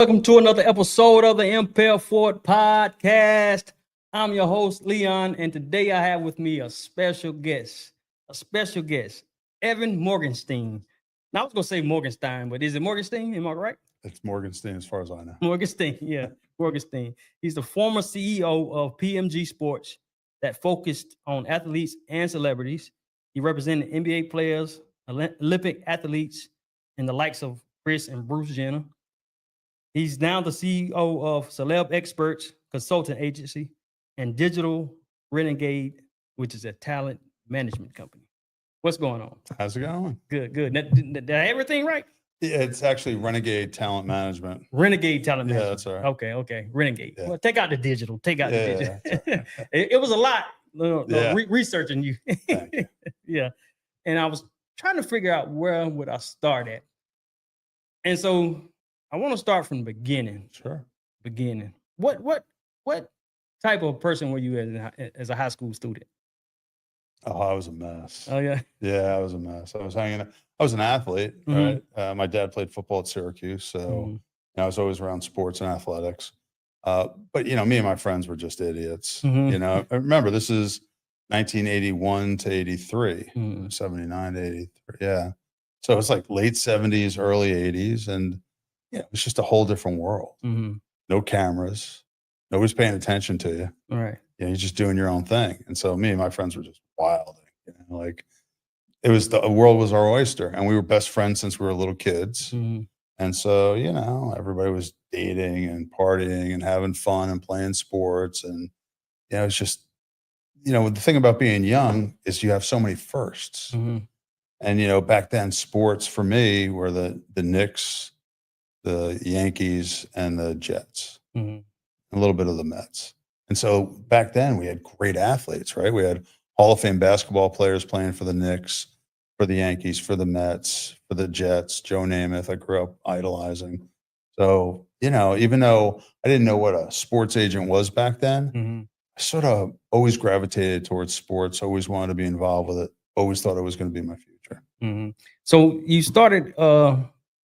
Welcome to another episode of the Impel Forward Podcast. I'm your host, Leon, and today I have with me a special guest, Evan Morgenstein. Now, I was going to say Morgenstein, but is it Morgenstein? Am I right? It's Morgenstein as far as I know. Morgenstein, yeah, Morgenstein. He's the former CEO of PMG Sports that focused on athletes and celebrities. He represented NBA players, Olympic athletes, and the likes of Chris and Bruce Jenner. He's now the CEO of CelebExperts consulting agency and digital Renegade, which is a talent management company. What's going on? How's it going? Good. Did I have everything right? Yeah, it's actually Renegade Talent Management. Renegade Talent Management. Yeah, that's all right. Okay. Renegade. Yeah. Well, take out the digital. Yeah, It was a lot Yeah. researching you. Thank you. Yeah. And I was trying to figure out where would I start at. And so I want to start from the beginning. Sure. Beginning. What type of person were you as a high school student? Oh, I was a mess. Oh yeah. Yeah, I was a mess. I was an athlete, right? My dad played football at Syracuse, so I was always around sports and athletics. But me and my friends were just idiots. I remember this is 1981 to 83, 79 to 83. Yeah. So it's like late 70s, early 80s. And it was just a whole different world. No cameras. Nobody's paying attention to you. All right. You're just doing your own thing. And so me and my friends were just wild. The world was our oyster, and we were best friends since we were little kids. And so, everybody was dating and partying and having fun and playing sports. And, it's just, the thing about being young is you have so many firsts. And, back then sports for me were the Knicks, the Yankees, and the Jets, a little bit of the Mets. And so back then we had great athletes, right? We had Hall of Fame basketball players playing for the Knicks, for the Yankees, for the Mets, for the Jets, Joe Namath, I grew up idolizing. So, even though I didn't know what a sports agent was back then, I sort of always gravitated towards sports, always wanted to be involved with it, always thought it was going to be my future. So you started,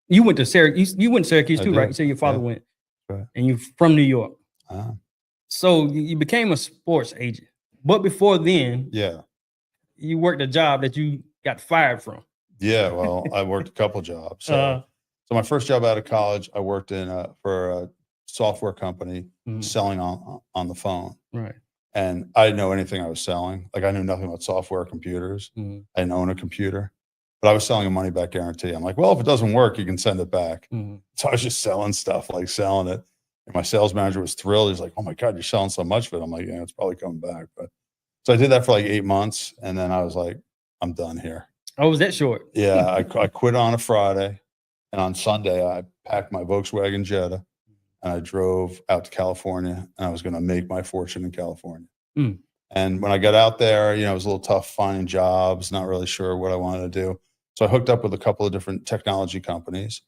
you went to Syracuse, too, right? So your father went, right. And you're from New York. So you became a sports agent. But before then, you worked a job that you got fired from. Yeah, well, I worked a couple jobs. So my first job out of college, I worked for a software company selling on the phone. Right. And I didn't know anything I was selling. Like I knew nothing about software computers. I didn't own a computer. But I was selling a money back guarantee. I'm like, well, if it doesn't work, you can send it back. So I was just selling stuff, like selling it. And my sales manager was thrilled. He's like, oh my God, you're selling so much of it. I'm like, yeah, it's probably coming back. But so I did that for like 8 months. And then I was like, I'm done here. Oh, was that short? Yeah. I quit on a Friday. And on Sunday, I packed my Volkswagen Jetta and I drove out to California, and I was going to make my fortune in California. And when I got out there, it was a little tough finding jobs, not really sure what I wanted to do. So I hooked up with a couple of different technology companies.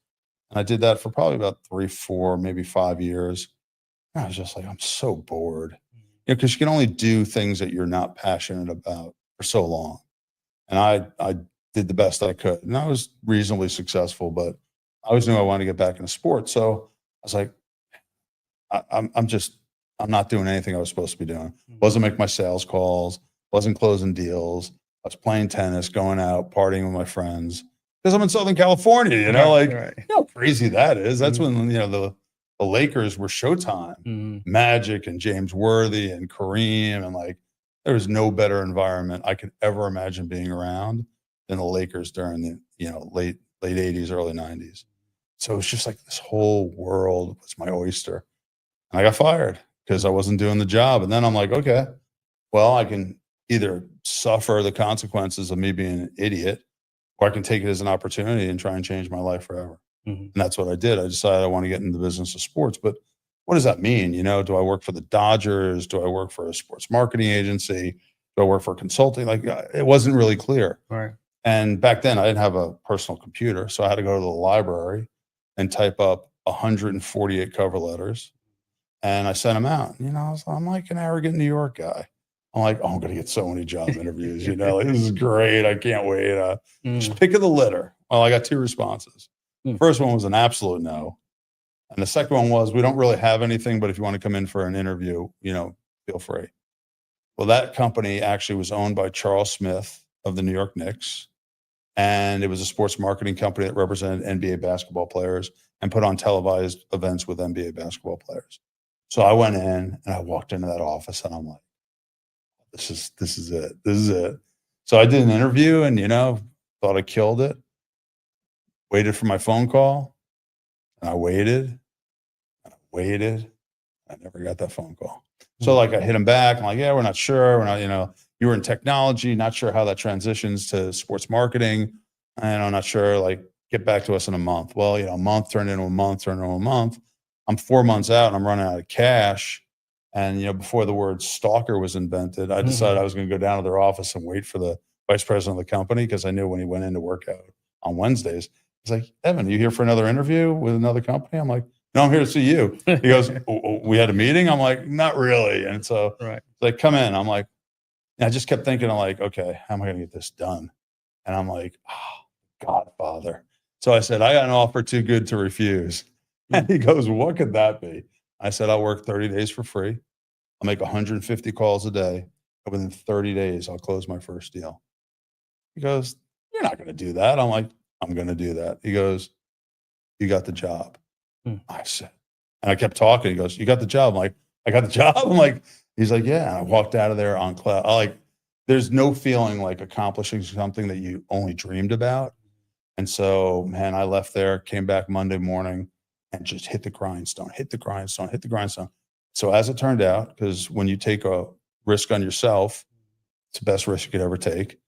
And I did that for probably about 3, 4, maybe 5 years. And I was just like, I'm so bored. Because you can only do things that you're not passionate about for so long. And I did the best I could. And I was reasonably successful, but I always knew I wanted to get back into sports. So I was like, I'm not doing anything I was supposed to be doing. Wasn't making my sales calls, wasn't closing deals. I was playing tennis, going out, partying with my friends. Because I'm in Southern California, how crazy that is. That's when, the Lakers were Showtime. Magic and James Worthy and Kareem. And there was no better environment I could ever imagine being around than the Lakers during the, late 80s, early 90s. So it was just like this whole world was my oyster. And I got fired because I wasn't doing the job. And then I'm like, okay, well, I can either suffer the consequences of me being an idiot, or I can take it as an opportunity and try and change my life forever. And that's what I did. I decided I want to get into the business of sports. But what does that mean? Do I work for the Dodgers? Do I work for a sports marketing agency? Do I work for consulting? It wasn't really clear. Right. And back then I didn't have a personal computer. So I had to go to the library and type up 148 cover letters. And I sent them out. I'm like an arrogant New York guy. I'm like, oh, I'm going to get so many job interviews. This is great. I can't wait. Just pick of the litter. Well, I got 2 responses. First one was an absolute no. And the second one was, we don't really have anything, but if you want to come in for an interview, feel free. Well, that company actually was owned by Charles Smith of the New York Knicks. And it was a sports marketing company that represented NBA basketball players and put on televised events with NBA basketball players. So I went in and I walked into that office and I'm like, this is it. This is it. So I did an interview and, thought I killed it. Waited for my phone call and I waited and I waited. I never got that phone call. So like I hit him back. I'm like, yeah, we're not sure. We're not, you were in technology, not sure how that transitions to sports marketing. And I'm not sure, like, get back to us in a month. Well, a month turned into a month, turned into a month. I'm 4 months out and I'm running out of cash. And, before the word stalker was invented, I decided I was going to go down to their office and wait for the vice president of the company, because I knew when he went in to work out on Wednesdays, he's like, Evan, you here for another interview with another company? I'm like, no, I'm here to see you. He goes, we had a meeting? I'm like, not really. And so right. Like, come in. I'm like, I just kept thinking, I'm like, okay, how am I going to get this done? And I'm like, oh, Godfather. So I said, I got an offer too good to refuse. And he goes, what could that be? I said, I'll work 30 days for free. I'll make 150 calls a day. And within 30 days, I'll close my first deal. He goes, you're not going to do that. I'm like, I'm going to do that. He goes, you got the job. I said, and I kept talking. He goes, you got the job. I'm like, I got the job. I'm like, he's like, yeah. And I walked out of there on cloud. There's no feeling like accomplishing something that you only dreamed about. And so, man, I left there, came back Monday morning and just hit the grindstone. So as it turned out, because when you take a risk on yourself, it's the best risk you could ever take.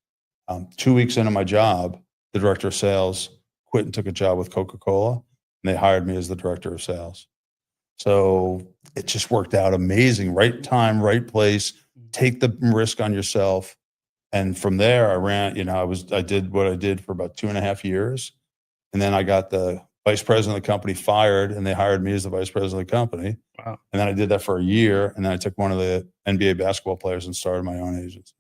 2 weeks into my job, the director of sales quit and took a job with Coca-Cola. And they hired me as the director of sales. So it just worked out amazing. Right time, right place. Take the risk on yourself. And from there, I ran, I did what I did for about 2.5 years. And then I got the vice president of the company fired and they hired me as the vice president of the company. Wow. And then I did that for a year. And then I took one of the NBA basketball players and started my own agency.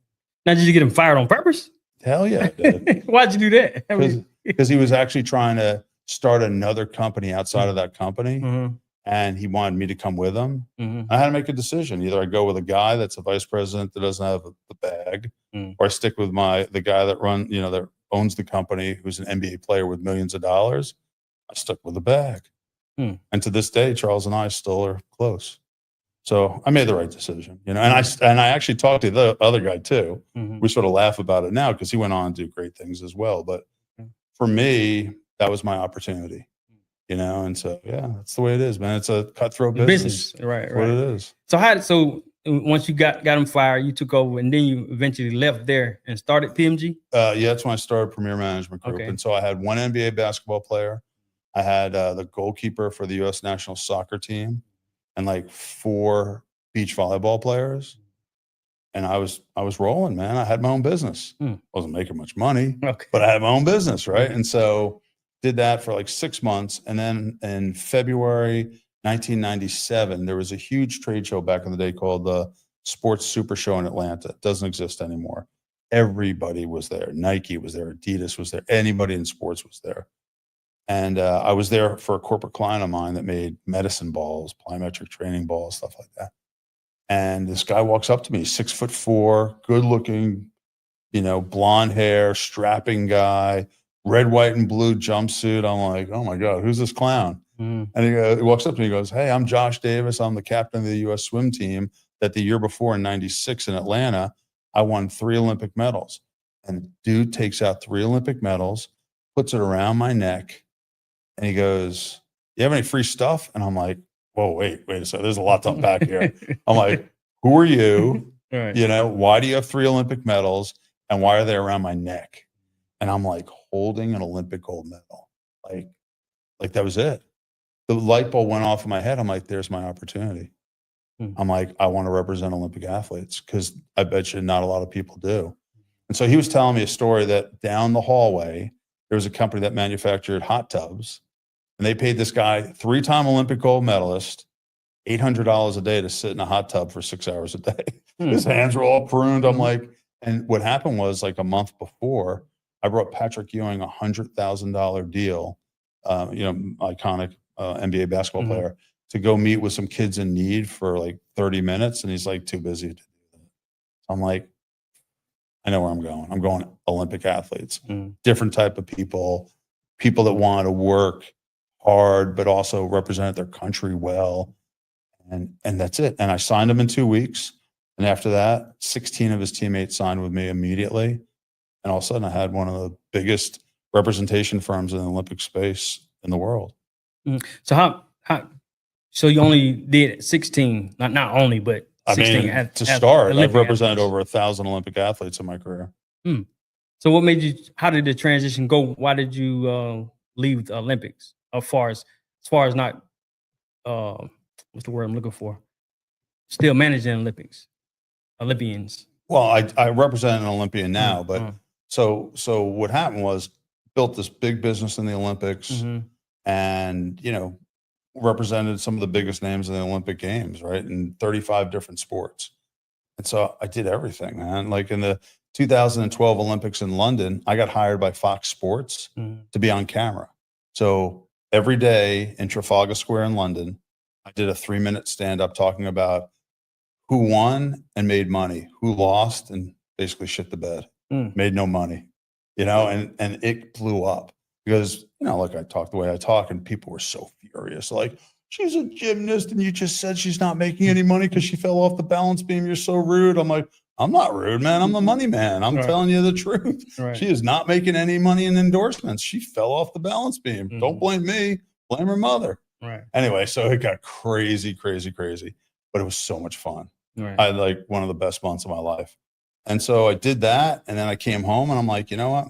Now, did you get him fired on purpose? Hell yeah, I did. Why'd you do that? Because he was actually trying to start another company outside of that company. And he wanted me to come with him. I had to make a decision. Either I go with a guy that's a vice president that doesn't have the bag, or I stick with the guy that that owns the company, who's an NBA player with millions of dollars. I stuck with the bag. And to this day, Charles and I still are close. So I made the right decision, and I actually talked to the other guy too. We sort of laugh about it now because he went on to do great things as well. But for me, that was my opportunity. And so, yeah, that's the way it is, man. It's a cutthroat business. Right. What it is. So once you got him fired, you took over and then you eventually left there and started PMG? Yeah, that's when I started Premier Management Group. Okay. And so I had one NBA basketball player. I had the goalkeeper for the U.S. national soccer team and like 4 beach volleyball players. And I was rolling, man. I had my own business. Wasn't making much money, but I had my own business, right? And so did that for like 6 months. And then in February 1997, there was a huge trade show back in the day called the Sports Super Show in Atlanta. It doesn't exist anymore. Everybody was there. Nike was there. Adidas was there. Anybody in sports was there. And I was there for a corporate client of mine that made medicine balls, plyometric training balls, stuff like that. And this guy walks up to me, 6'4", good looking, blonde hair, strapping guy, red, white, and blue jumpsuit. I'm like, oh my God, who's this clown? And he walks up to me and goes, hey, I'm Josh Davis. I'm the captain of the U.S. swim team that the year before in 96 in Atlanta, I won 3 Olympic medals. And dude takes out 3 Olympic medals, puts it around my neck. And he goes, you have any free stuff? And I'm like, whoa, wait a second. There's a lot to unpack here. I'm like, who are you? Right. Why do you have 3 Olympic medals? And why are they around my neck? And I'm like holding an Olympic gold medal. Like that was it. The light bulb went off in my head. I'm like, there's my opportunity. I'm like, I want to represent Olympic athletes because I bet you not a lot of people do. And so he was telling me a story that down the hallway, there was a company that manufactured hot tubs. And they paid this guy, 3-time Olympic gold medalist, $800 a day to sit in a hot tub for 6 hours a day. His hands were all pruned. I'm like, and what happened was like a month before, I brought Patrick Ewing $100,000 deal, iconic NBA basketball player, to go meet with some kids in need for like 30 minutes. And he's like, too busy to do that. I'm like, I know where I'm going. I'm going Olympic athletes, different type of people that want to work hard, but also represent their country well. And that's it. And I signed him in 2 weeks. And after that, 16 of his teammates signed with me immediately. And all of a sudden I had one of the biggest representation firms in the Olympic space in the world. So so you only did 16, not only, but 16 I mean, to start, I've represented athletes. over 1,000 Olympic athletes in my career. So what made you, how did the transition go? Why did you leave the Olympics? As far as not, what's the word I'm looking for? Still managing Olympians. Well, I represent an Olympian now, but so what happened was built this big business in the Olympics and, you know, represented some of the biggest names in the Olympic Games, right? In 35 different sports. And so I did everything, man. Like in the 2012 Olympics in London, I got hired by Fox Sports to be on camera. So every day in Trafalgar Square in London, I did a 3-minute stand-up talking about who won and made money, who lost and basically shit the bed, made no money, you know, and it blew up because, you know, like I talk the way I talk and people were so furious. Like, she's a gymnast and you just said she's not making any money because she fell off the balance beam. You're so rude. I'm like, I'm not rude, man. I'm the money man. I'm telling you the truth. She is not making any money in endorsements. She fell off the balance beam. Don't blame me. Blame her mother. Anyway, so it got crazy, crazy, crazy, but it was so much fun. I had like one of the best months of my life. And so I did that. And then I came home and I'm like, you know what?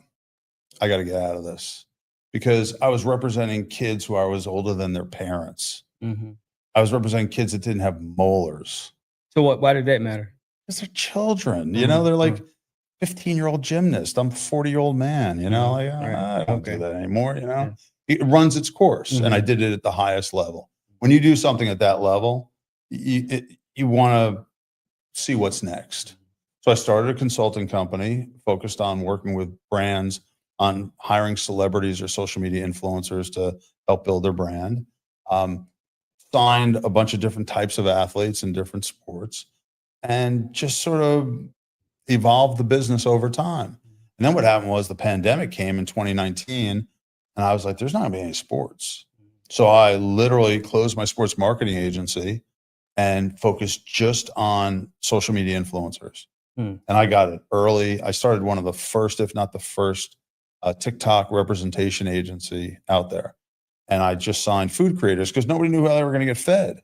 I got to get out of this because I was representing kids who I was older than their parents. I was representing kids that didn't have molars. So why did that matter? Because they're children, you know, they're like 15-year-old gymnast. I'm a 40-year-old man, you know, like, I don't do that anymore, you know, it runs its course. And I did it at the highest level. When you do something at that level, you want to see what's next. So I started a consulting company focused on working with brands on hiring celebrities or social media influencers to help build their brand. Signed a bunch of different types of athletes in different sports and just sort of evolved the business over time. And then what happened was the pandemic came in 2019 and I was like, there's not gonna be any sports. So I literally closed my sports marketing agency and focused just on social media influencers. And I got it early. I started one of the first, if not the first, TikTok representation agency out there. And I just signed food creators because nobody knew how they were going to get fed.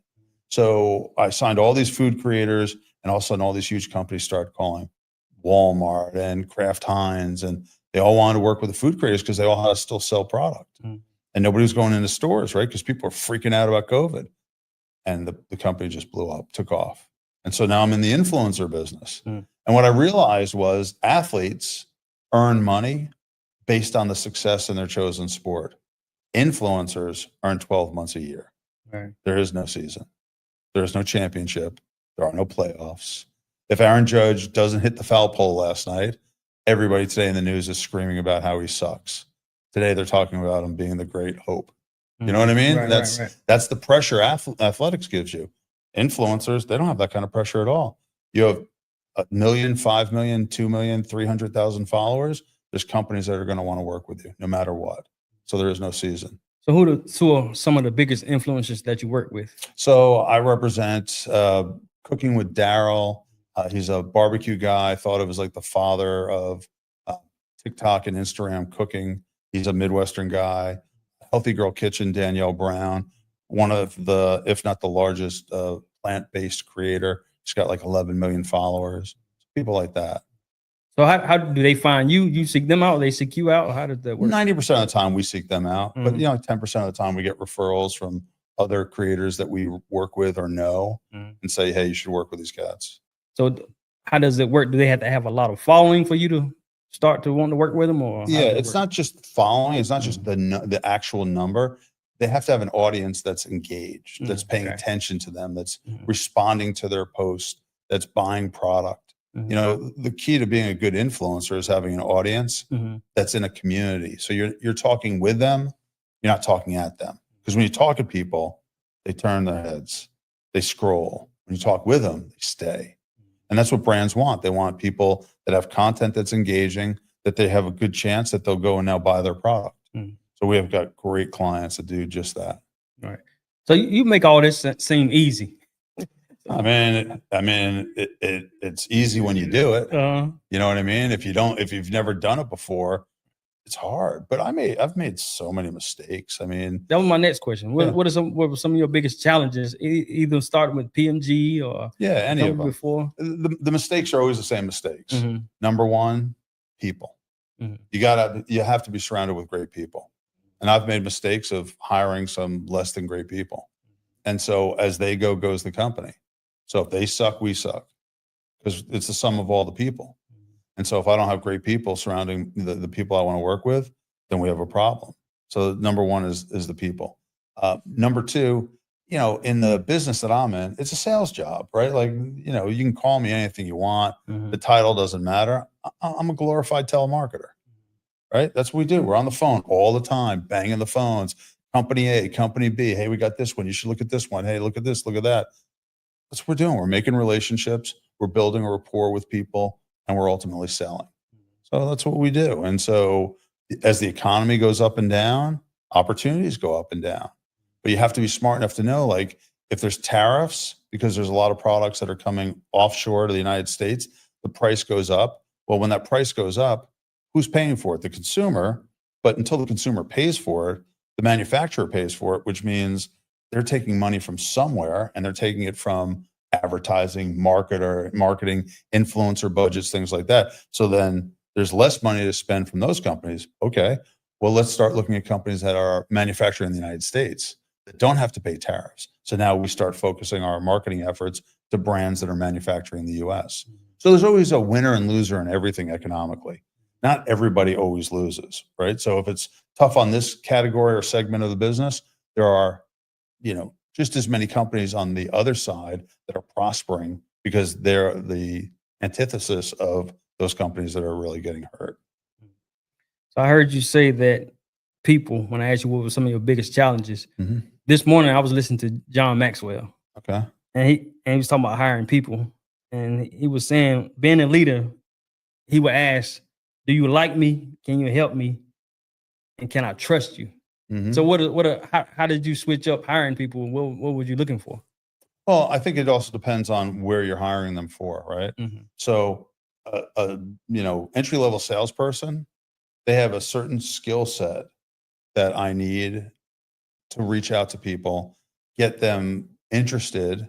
So I signed all these food creators and all of a sudden all these huge companies started calling Walmart and Kraft Heinz, and they all wanted to work with the food creators because they all had to still sell product. And nobody was going into stores, right? Because people were freaking out about COVID. And the company just blew up, took off. And so now I'm in the influencer business. And what I realized was athletes earn money based on the success in their chosen sport. Influencers earn 12 months a year. There is no season. There is no championship. There are no playoffs. If Aaron Judge doesn't hit the foul pole last night, everybody today in the news is screaming about how he sucks. Today they're talking about him being the great hope. You know what I mean? That's the pressure athletics gives you. Influencers, they don't have that kind of pressure at all. You have 1 million, 5 million, 2 million, 300,000 followers. There's companies that are going to want to work with you no matter what. So there is no season. So who are some of the biggest influencers that you work with? So I represent Cooking with Daryl. He's a barbecue guy. I thought of as like the father of TikTok and Instagram cooking. He's a Midwestern guy. Healthy Girl Kitchen, Danielle Brown, one of the, if not the largest plant-based creator. She's got like 11 million followers. People like that. So how do they find you? You seek them out, or they seek you out? How does that work? 90% of the time we seek them out, but you know, 10% of the time we get referrals from other creators that we work with or know and say, hey, you should work with these cats. So how does it work? Do they have to have a lot of following for you to start to want to work with them? Or yeah, it's not just following. It's not just the actual number. They have to have an audience that's engaged, that's paying attention to them, that's responding to their post, that's buying product. You know, the key to being a good influencer is having an audience that's in a community. So you're talking with them, you're not talking at them. Because when you talk to people, they turn their heads, they scroll. When you talk with them, they stay. And that's what brands want. They want people that have content that's engaging, that they have a good chance that they'll go and now buy their product. So we have got great clients that do just that. Right. So you make all this seem easy. I mean, it's easy when you do it. You know what I mean? If you've never done it before, it's hard. But I've made so many mistakes. I mean, that was my next question. What were some of your biggest challenges? Either starting with PMG or any of them before. The mistakes are always the same mistakes. Number one, people. Mm-hmm. You have to be surrounded with great people. And I've made mistakes of hiring some less than great people. And so as they go, goes the company. So if they suck, we suck, because it's the sum of all the people. And so if I don't have great people surrounding the people I want to work with, then we have a problem. So number one is the people. Number two, you know, in the business that I'm in, it's a sales job, right? Like, you know, you can call me anything you want. The title doesn't matter. I'm a glorified telemarketer, right? That's what we do. We're on the phone all the time, banging the phones. Company A, company B. Hey, we got this one. You should look at this one. Hey, look at this, look at that. That's what we're doing. We're making relationships. We're building a rapport with people, and we're ultimately selling. So that's what we do. And so as the economy goes up and down, opportunities go up and down. But you have to be smart enough to know, like, if there's tariffs, because there's a lot of products that are coming offshore to the United States, the price goes up. Well, when that price goes up, who's paying for it? The consumer. But until the consumer pays for it, the manufacturer pays for it, which means they're taking money from somewhere, and they're taking it from advertising, marketing, influencer budgets, things like that. So then there's less money to spend from those companies. Okay, well, let's start looking at companies that are manufacturing in the United States that don't have to pay tariffs. So now we start focusing our marketing efforts to brands that are manufacturing in the US. So there's always a winner and loser in everything economically. Not everybody always loses, right? So if it's tough on this category or segment of the business, there are, you know, just as many companies on the other side that are prospering, because they're the antithesis of those companies that are really getting hurt. So I heard you say that people, when I asked you what were some of your biggest challenges, this morning I was listening to John Maxwell. Okay. And he was talking about hiring people. And he was saying, being a leader, he would ask, do you like me? Can you help me? And can I trust you? So how did you switch up hiring people? What were you looking for? Well, I think it also depends on where you're hiring them for, right? So you know, entry-level salesperson, they have a certain skill set that I need to reach out to people, get them interested,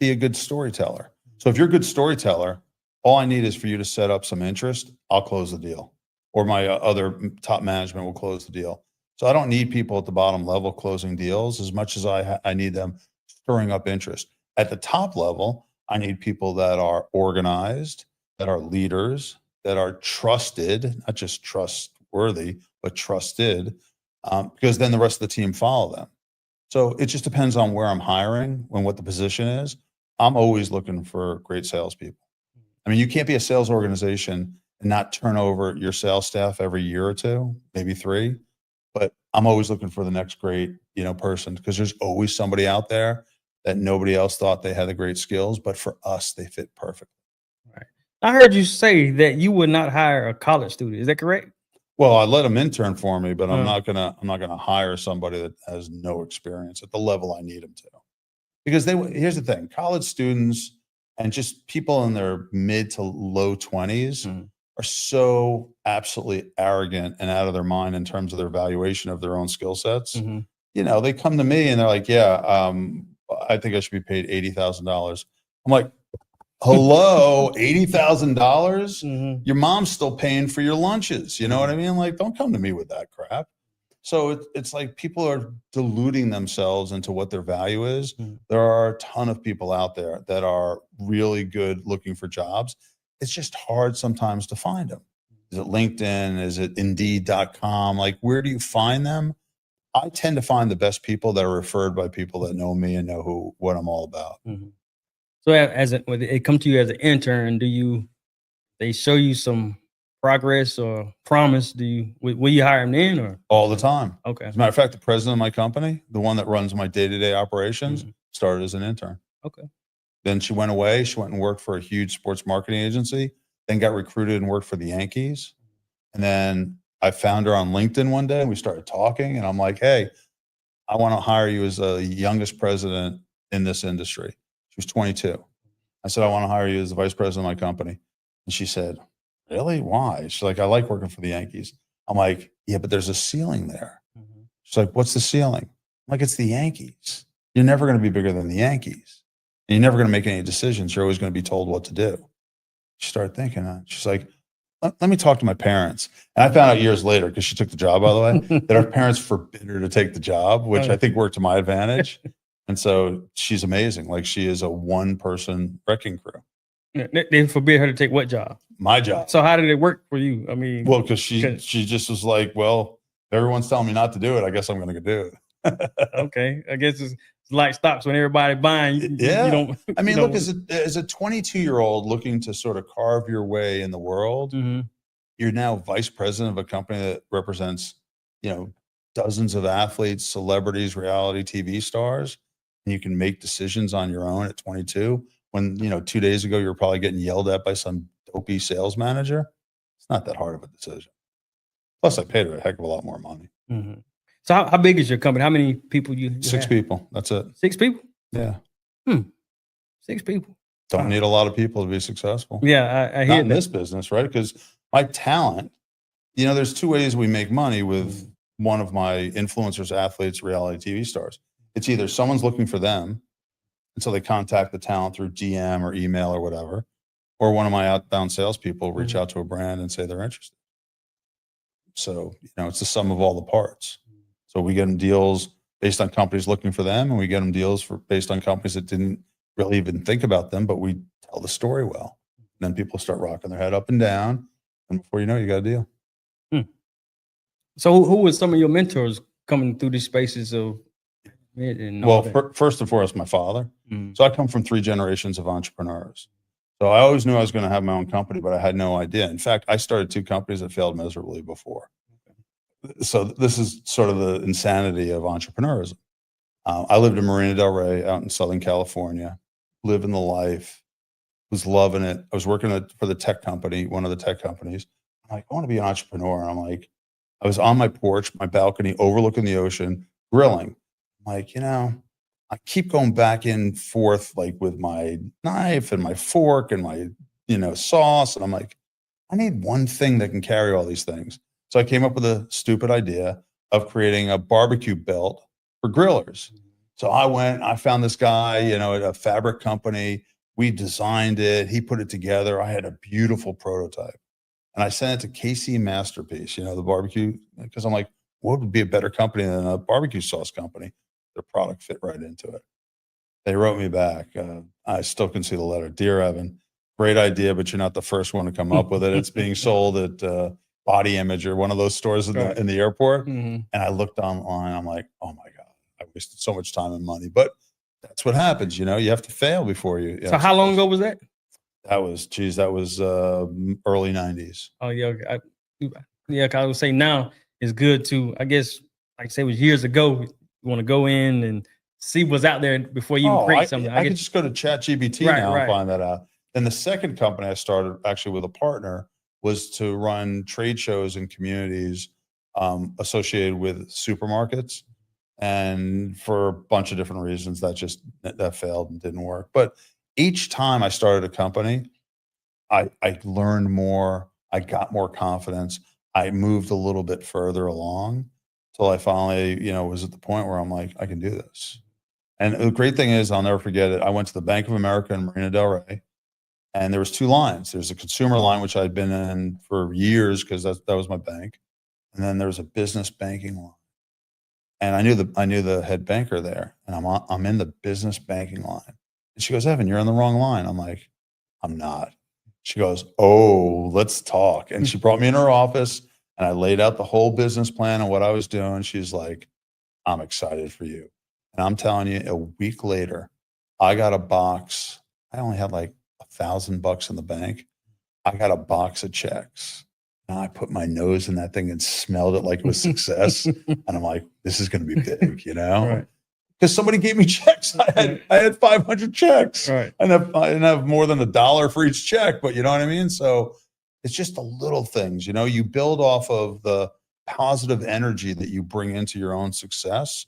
be a good storyteller. So if you're a good storyteller, all I need is for you to set up some interest. I'll close the deal, or my other top management will close the deal. So I don't need people at the bottom level closing deals as much as I need them stirring up interest. At the top level, I need people that are organized, that are leaders, that are trusted, not just trustworthy, but trusted, because then the rest of the team follow them. So it just depends on where I'm hiring and what the position is. I'm always looking for great salespeople. I mean, you can't be a sales organization and not turn over your sales staff every year or two, maybe 3. But I'm always looking for the next great, you know, person, because there's always somebody out there that nobody else thought they had the great skills, but for us, they fit perfectly. Right. I heard you say that you would not hire a college student. Is that correct? Well, I let them intern for me, but I'm not gonna hire somebody that has no experience at the level I need them to. Because here's the thing, college students and just people in their mid to low 20s are so absolutely arrogant and out of their mind in terms of their valuation of their own skill sets. You know, they come to me and they're like, yeah, I think I should be paid $80,000. I'm like, hello, $80,000? Your mom's still paying for your lunches. You know what I mean? Like, don't come to me with that crap. So it's like people are deluding themselves into what their value is. There are a ton of people out there that are really good looking for jobs. It's just hard sometimes to find them. Is it LinkedIn? Is it Indeed.com? Like, where do you find them? I tend to find the best people that are referred by people that know me and know what I'm all about. So when it come to you as an intern, they show you some progress or promise, will you hire him then or? All the time. Okay. As a matter of fact, the president of my company, the one that runs my day-to-day operations, Mhm. started as an intern. Okay. Then she went away. She went and worked for a huge sports marketing agency, then got recruited and worked for the Yankees. And then I found her on LinkedIn one day and we started talking. And I'm like, hey, I want to hire you as the youngest president in this industry. She was 22. I said, I want to hire you as the vice president of my company. And she said, really? Why? She's like, I like working for the Yankees. I'm like, yeah, but there's a ceiling there. Mhm. She's like, what's the ceiling? I'm like, it's the Yankees. You're never going to be bigger than the Yankees. And you're never going to make any decisions. You're always going to be told what to do. She started thinking, she's like, let me talk to my parents. And I found out years later, because she took the job, by the way, that her parents forbid her to take the job, which I think worked to my advantage. And so she's amazing. Like she is a one-person wrecking crew. Yeah, they forbid her to take what job? My job. So how did it work for you? I mean, well, because she just was like, well, everyone's telling me not to do it. I guess I'm going to do it. Okay, I guess it's light stops when everybody buying. Yeah. You don't. I mean, look, as a 22-year-old looking to sort of carve your way in the world, Mhm. you're now vice president of a company that represents, dozens of athletes, celebrities, reality TV stars, and you can make decisions on your own at 22. When 2 days ago you were probably getting yelled at by some dopey sales manager. It's not that hard of a decision. Plus, I paid her a heck of a lot more money. Mhm. So how big is your company? How many people you 6 have? people. That's it. 6 people? Yeah. 6 people. Don't need a lot of people to be successful. Yeah, I Not hear in that. this business, right? Because my talent, there's 2 ways we make money with one of my influencers, athletes, reality TV stars. It's either someone's looking for them, and so they contact the talent through DM or email or whatever, or one of my outbound salespeople reach out to a brand and say they're interested. So, it's the sum of all the parts. So we get them deals based on companies looking for them, and we get them deals based on companies that didn't really even think about them, but we tell the story well. And then people start rocking their head up and down, and before you know it, you got a deal. So who was some of your mentors coming through these spaces of it and all Well, that? first and foremost, my father. Mhm. So I come from 3 generations of entrepreneurs. So I always knew I was going to have my own company, but I had no idea. In fact, I started 2 companies that failed miserably before. So this is sort of the insanity of entrepreneurism. I lived in Marina Del Rey out in Southern California, living the life, was loving it. I was working for the tech company, one of the tech companies. I'm like, I want to be an entrepreneur. And I'm like, I was on my porch, my balcony, overlooking the ocean, grilling. I'm like, I keep going back and forth, like with my knife and my fork and my, sauce. And I'm like, I need one thing that can carry all these things. So I came up with a stupid idea of creating a barbecue belt for grillers. So I found this guy, at a fabric company. We designed it. He put it together. I had a beautiful prototype. And I sent it to KC Masterpiece, the barbecue, because I'm like, what would be a better company than a barbecue sauce company? Their product fit right into it. They wrote me back. I still can see the letter. Dear Evan, great idea, but you're not the first one to come up with it. It's being sold at Body Image or one of those stores in the airport. Mhm. And I looked online. I'm like, oh my God, I wasted so much time and money. But that's what happens. You have to fail before you. So how long ago was that? That was early 90s. Oh yeah, okay. Yeah. 'Cause I would say now it's good to, I guess, like I say, it was years ago. You want to go in and see what's out there before you even create something. I could just go to ChatGPT now and find that out. And the second company I started actually with a partner was to run trade shows in communities associated with supermarkets. And for a bunch of different reasons, that failed and didn't work. But each time I started a company, I learned more. I got more confidence. I moved a little bit further along till I finally, was at the point where I'm like, I can do this. And the great thing is, I'll never forget it. I went to the Bank of America in Marina Del Rey, and there was 2 lines. There's a consumer line, which I'd been in for years because that was my bank, and then there was a business banking line. And I knew the head banker there, and I'm in the business banking line. And she goes, Evan, you're on the wrong line. I'm like, I'm not. She goes, oh, let's talk. And she brought me in her office, and I laid out the whole business plan and what I was doing. She's like, I'm excited for you. And I'm telling you, a week later, I got a box. I only had like $1,000 in the bank. I got a box of checks And I put my nose in that thing and smelled it like it was success. And I'm like, this is going to be big, you know? Right. Because somebody gave me checks. I had 500 checks. Right. And I didn't have more than $1 for each check, but you know what I mean? So it's just the little things, you know, you build off of the positive energy that you bring into your own success.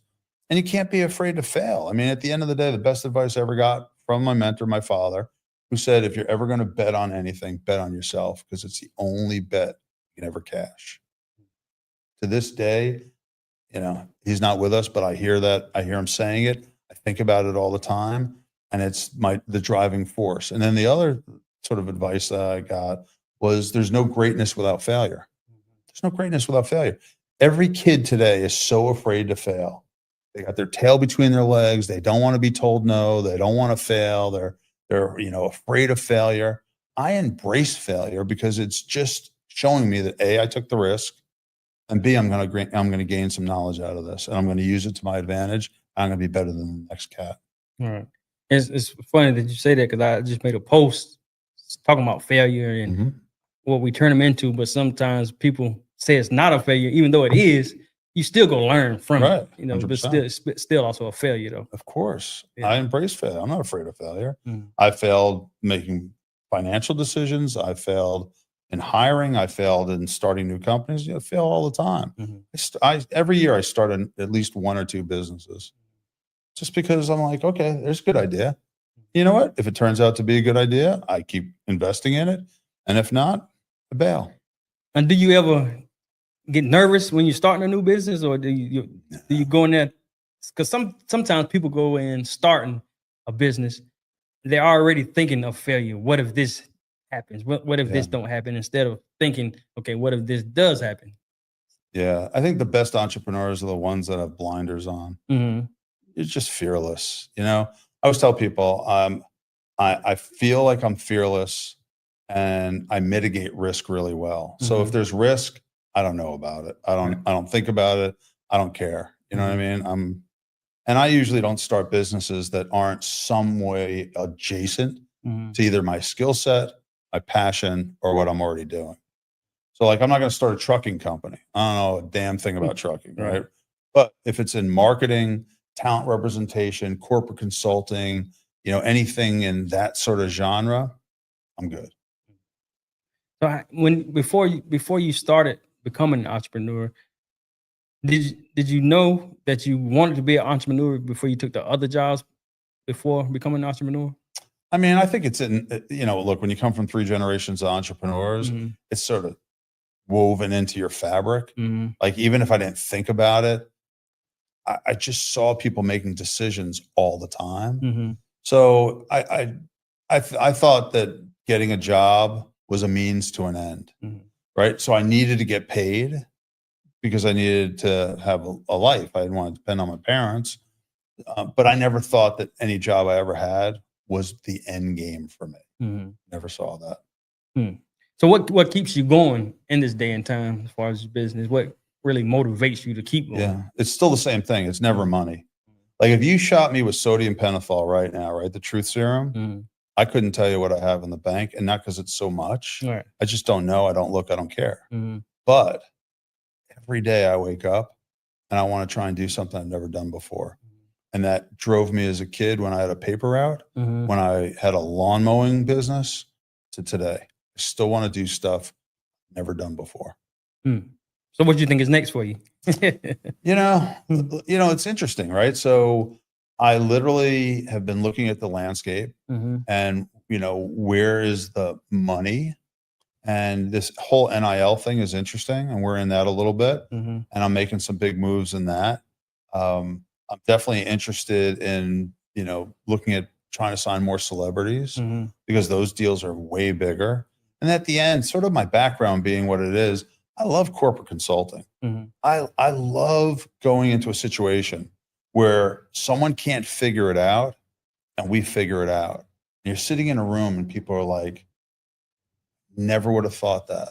And you can't be afraid to fail. I mean, at the end of the day, the best advice I ever got from my mentor, my father, who said, if you're ever going to bet on anything, bet on yourself, because it's the only bet you can ever cash. To this day, you know, he's not with us, but I hear that. I hear him saying it. I think about it all the time, and it's the driving force. And then the other sort of advice that I got was there's no greatness without failure. There's no greatness without failure. Every kid today is so afraid to fail. They got their tail between their legs. They don't want to be told no. They don't want to fail. They're you know, afraid of failure. I embrace failure because it's just showing me that A, I took the risk, and B, I'm going to gain some knowledge out of this, and I'm going to use it to my advantage. I'm going to be better than the next cat. All right. It's funny that you say that, because I just made a post talking about failure and what we turn them into. But sometimes people say it's not a failure, even though it is. You still go learn from it, you know, 100%. But still also a failure, though. Of course. Yeah. I embrace failure. I'm not afraid of failure. I failed making financial decisions. I failed in hiring. I failed in starting new companies. You know, I fail all the time. Every year I start at least 1 or 2 businesses, just because I'm like, okay, there's a good idea. You know what? If it turns out to be a good idea, I keep investing in it. And if not, I bail. And do you ever get nervous when you're starting a new business, or do you go in there? Because sometimes people go in starting a business, they're already thinking of failure. What if this happens? What if this don't happen? Instead of thinking, okay, what if this does happen? Yeah, I think the best entrepreneurs are the ones that have blinders on. You're just fearless. You know, I always tell people, I feel like I'm fearless, and I mitigate risk really well. So if there's risk, I don't know about it. I don't think about it. I don't care. You know what I mean? And I usually don't start businesses that aren't some way adjacent to either my skill set, my passion, or what I'm already doing. So like, I'm not going to start a trucking company. I don't know a damn thing about trucking, right? But if it's in marketing, talent representation, corporate consulting, you know, anything in that sort of genre, I'm good. So before you started becoming an entrepreneur, did you know that you wanted to be an entrepreneur before you took the other jobs before becoming an entrepreneur? I mean, I think it's in, you know, look, when you come from 3 generations of entrepreneurs, it's sort of woven into your fabric. Like, even if I didn't think about it, I just saw people making decisions all the time. So I thought that getting a job was a means to an end, right? So I needed to get paid because I needed to have a life. I didn't want to depend on my parents. But I never thought that any job I ever had was the end game for me. Never saw that. So what keeps you going in this day and time as far as your business? What really motivates you to keep going? Yeah, it's still the same thing. It's never money. Like, if you shot me with sodium pentothal right now, right, the truth serum, I couldn't tell you what I have in the bank, and not because it's so much. I just don't know. I don't look. I don't care. But every day I wake up and I want to try and do something I've never done before. And that drove me as a kid when I had a paper route, when I had a lawn mowing business, to today. I still want to do stuff never done before. So what do you think is next for you? You know, it's interesting, right? So I literally have been looking at the landscape and, you know, where is the money? And this whole NIL thing is interesting, and we're in that a little bit, and I'm making some big moves in that. I'm definitely interested in, you know, looking at trying to sign more celebrities because those deals are way bigger. And at the end, sort of my background being what it is, I love corporate consulting. I love going into a situation where someone can't figure it out and we figure it out. And you're sitting in a room and people are like, never would have thought that.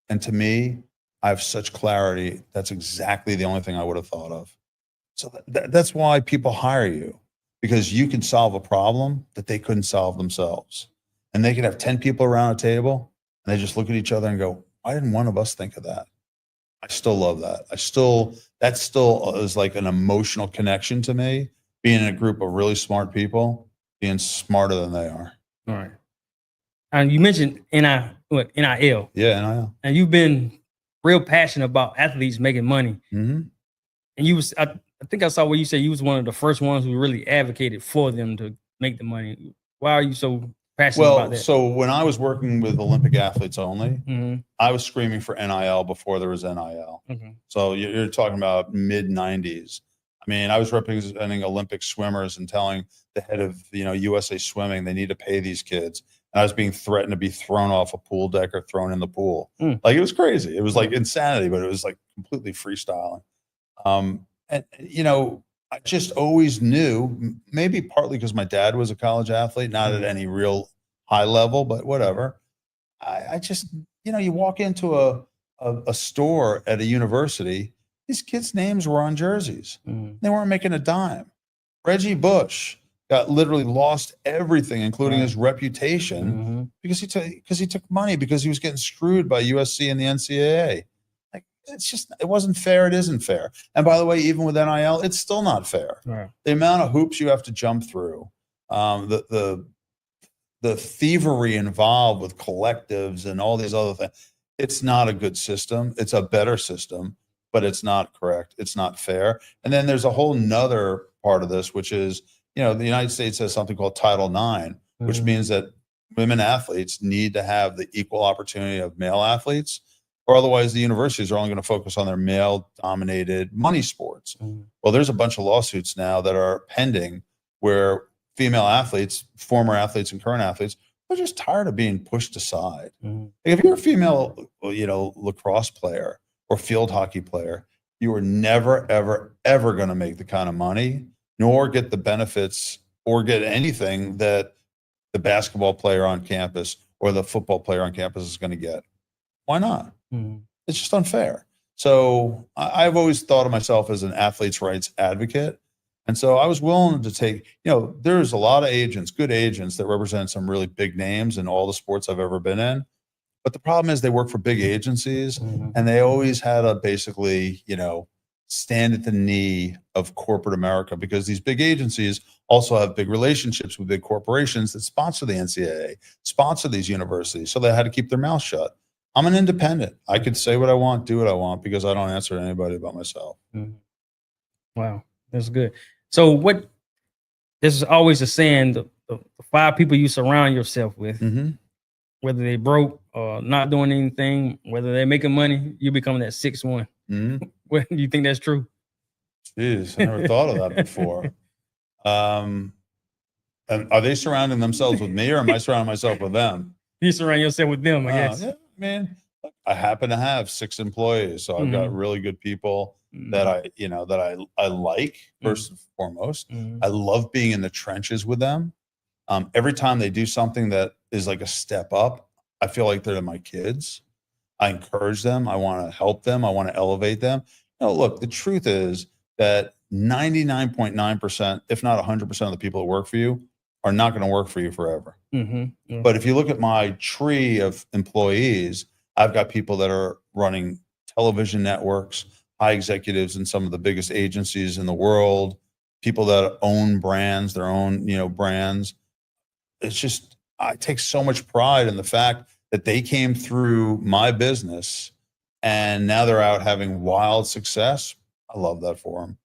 And to me, I have such clarity. That's exactly the only thing I would have thought of. So that's why people hire you, because you can solve a problem that they couldn't solve themselves. And they can have 10 people around a table and they just look at each other and go, why didn't one of us think of that? I still love that. That still is like an emotional connection to me, being in a group of really smart people, being smarter than they are. All right. And you mentioned NIL. Yeah, NIL. And you've been real passionate about athletes making money. Mm-hmm. And I think I saw where you said you was one of the first ones who really advocated for them to make the money. Why are you so passionate about that? So when I was working with Olympic athletes only, Mm-hmm. I was screaming for NIL before there was NIL. Mm-hmm. So you're talking about mid 90s. I mean, I was representing Olympic swimmers and telling the head of, USA Swimming, they need to pay these kids. And I was being threatened to be thrown off a pool deck or thrown in the pool. Like, it was crazy. It was like insanity, but it was like completely freestyling. And I just always knew, maybe partly because my dad was a college athlete, not at any real high level, but whatever. I just, you walk into a store at a university, these kids' names were on jerseys. They weren't making a dime. Reggie Bush got literally lost everything, including his reputation, because he took money, because he was getting screwed by USC and the NCAA. Like, it wasn't fair. It isn't fair. And by the way, even with NIL, it's still not fair. Right. The amount of hoops you have to jump through, the thievery involved with collectives and all these other things. It's not a good system. It's a better system, but it's not correct. It's not fair. And then there's a whole nother part of this, which is, the United States has something called Title IX, which means that women athletes need to have the equal opportunity of male athletes, or otherwise the universities are only going to focus on their male-dominated money sports. Well, there's a bunch of lawsuits now that are pending where female athletes, former athletes and current athletes, are just tired of being pushed aside. Like, if you're a female, lacrosse player or field hockey player, you are never, ever, ever going to make the kind of money, nor get the benefits or get anything that the basketball player on campus or the football player on campus is going to get. Why not? It's just unfair. So I've always thought of myself as an athletes' rights advocate. And so I was willing to take, there's a lot of agents, good agents, that represent some really big names in all the sports I've ever been in. But the problem is they work for big agencies, and they always had to basically, stand at the knee of corporate America, because these big agencies also have big relationships with big corporations that sponsor the NCAA, sponsor these universities. So they had to keep their mouth shut. I'm an independent. I could say what I want, do what I want, because I don't answer to anybody but myself. Wow, that's good. So this is always a saying, the 5 people you surround yourself with, whether they broke or not doing anything, whether they're making money, you become that 6th one. Well, do you think that's true? Jeez, I never thought of that before. And are they surrounding themselves with me, or am I surrounding myself with them? You surround yourself with them, I guess. Yeah, man. I happen to have 6 employees, so I've got really good people that I like, first and foremost. I love being in the trenches with them. Every time they do something that is like a step up, I feel like they're my kids. I encourage them. I want to help them. I want to elevate them. Look, the truth is that 99.9%, if not 100% of the people that work for you are not going to work for you forever. But if you look at my tree of employees, I've got people that are running television networks, high executives in some of the biggest agencies in the world, people that own brands, their own, brands. It's just, I take so much pride in the fact that they came through my business and now they're out having wild success. I love that for them,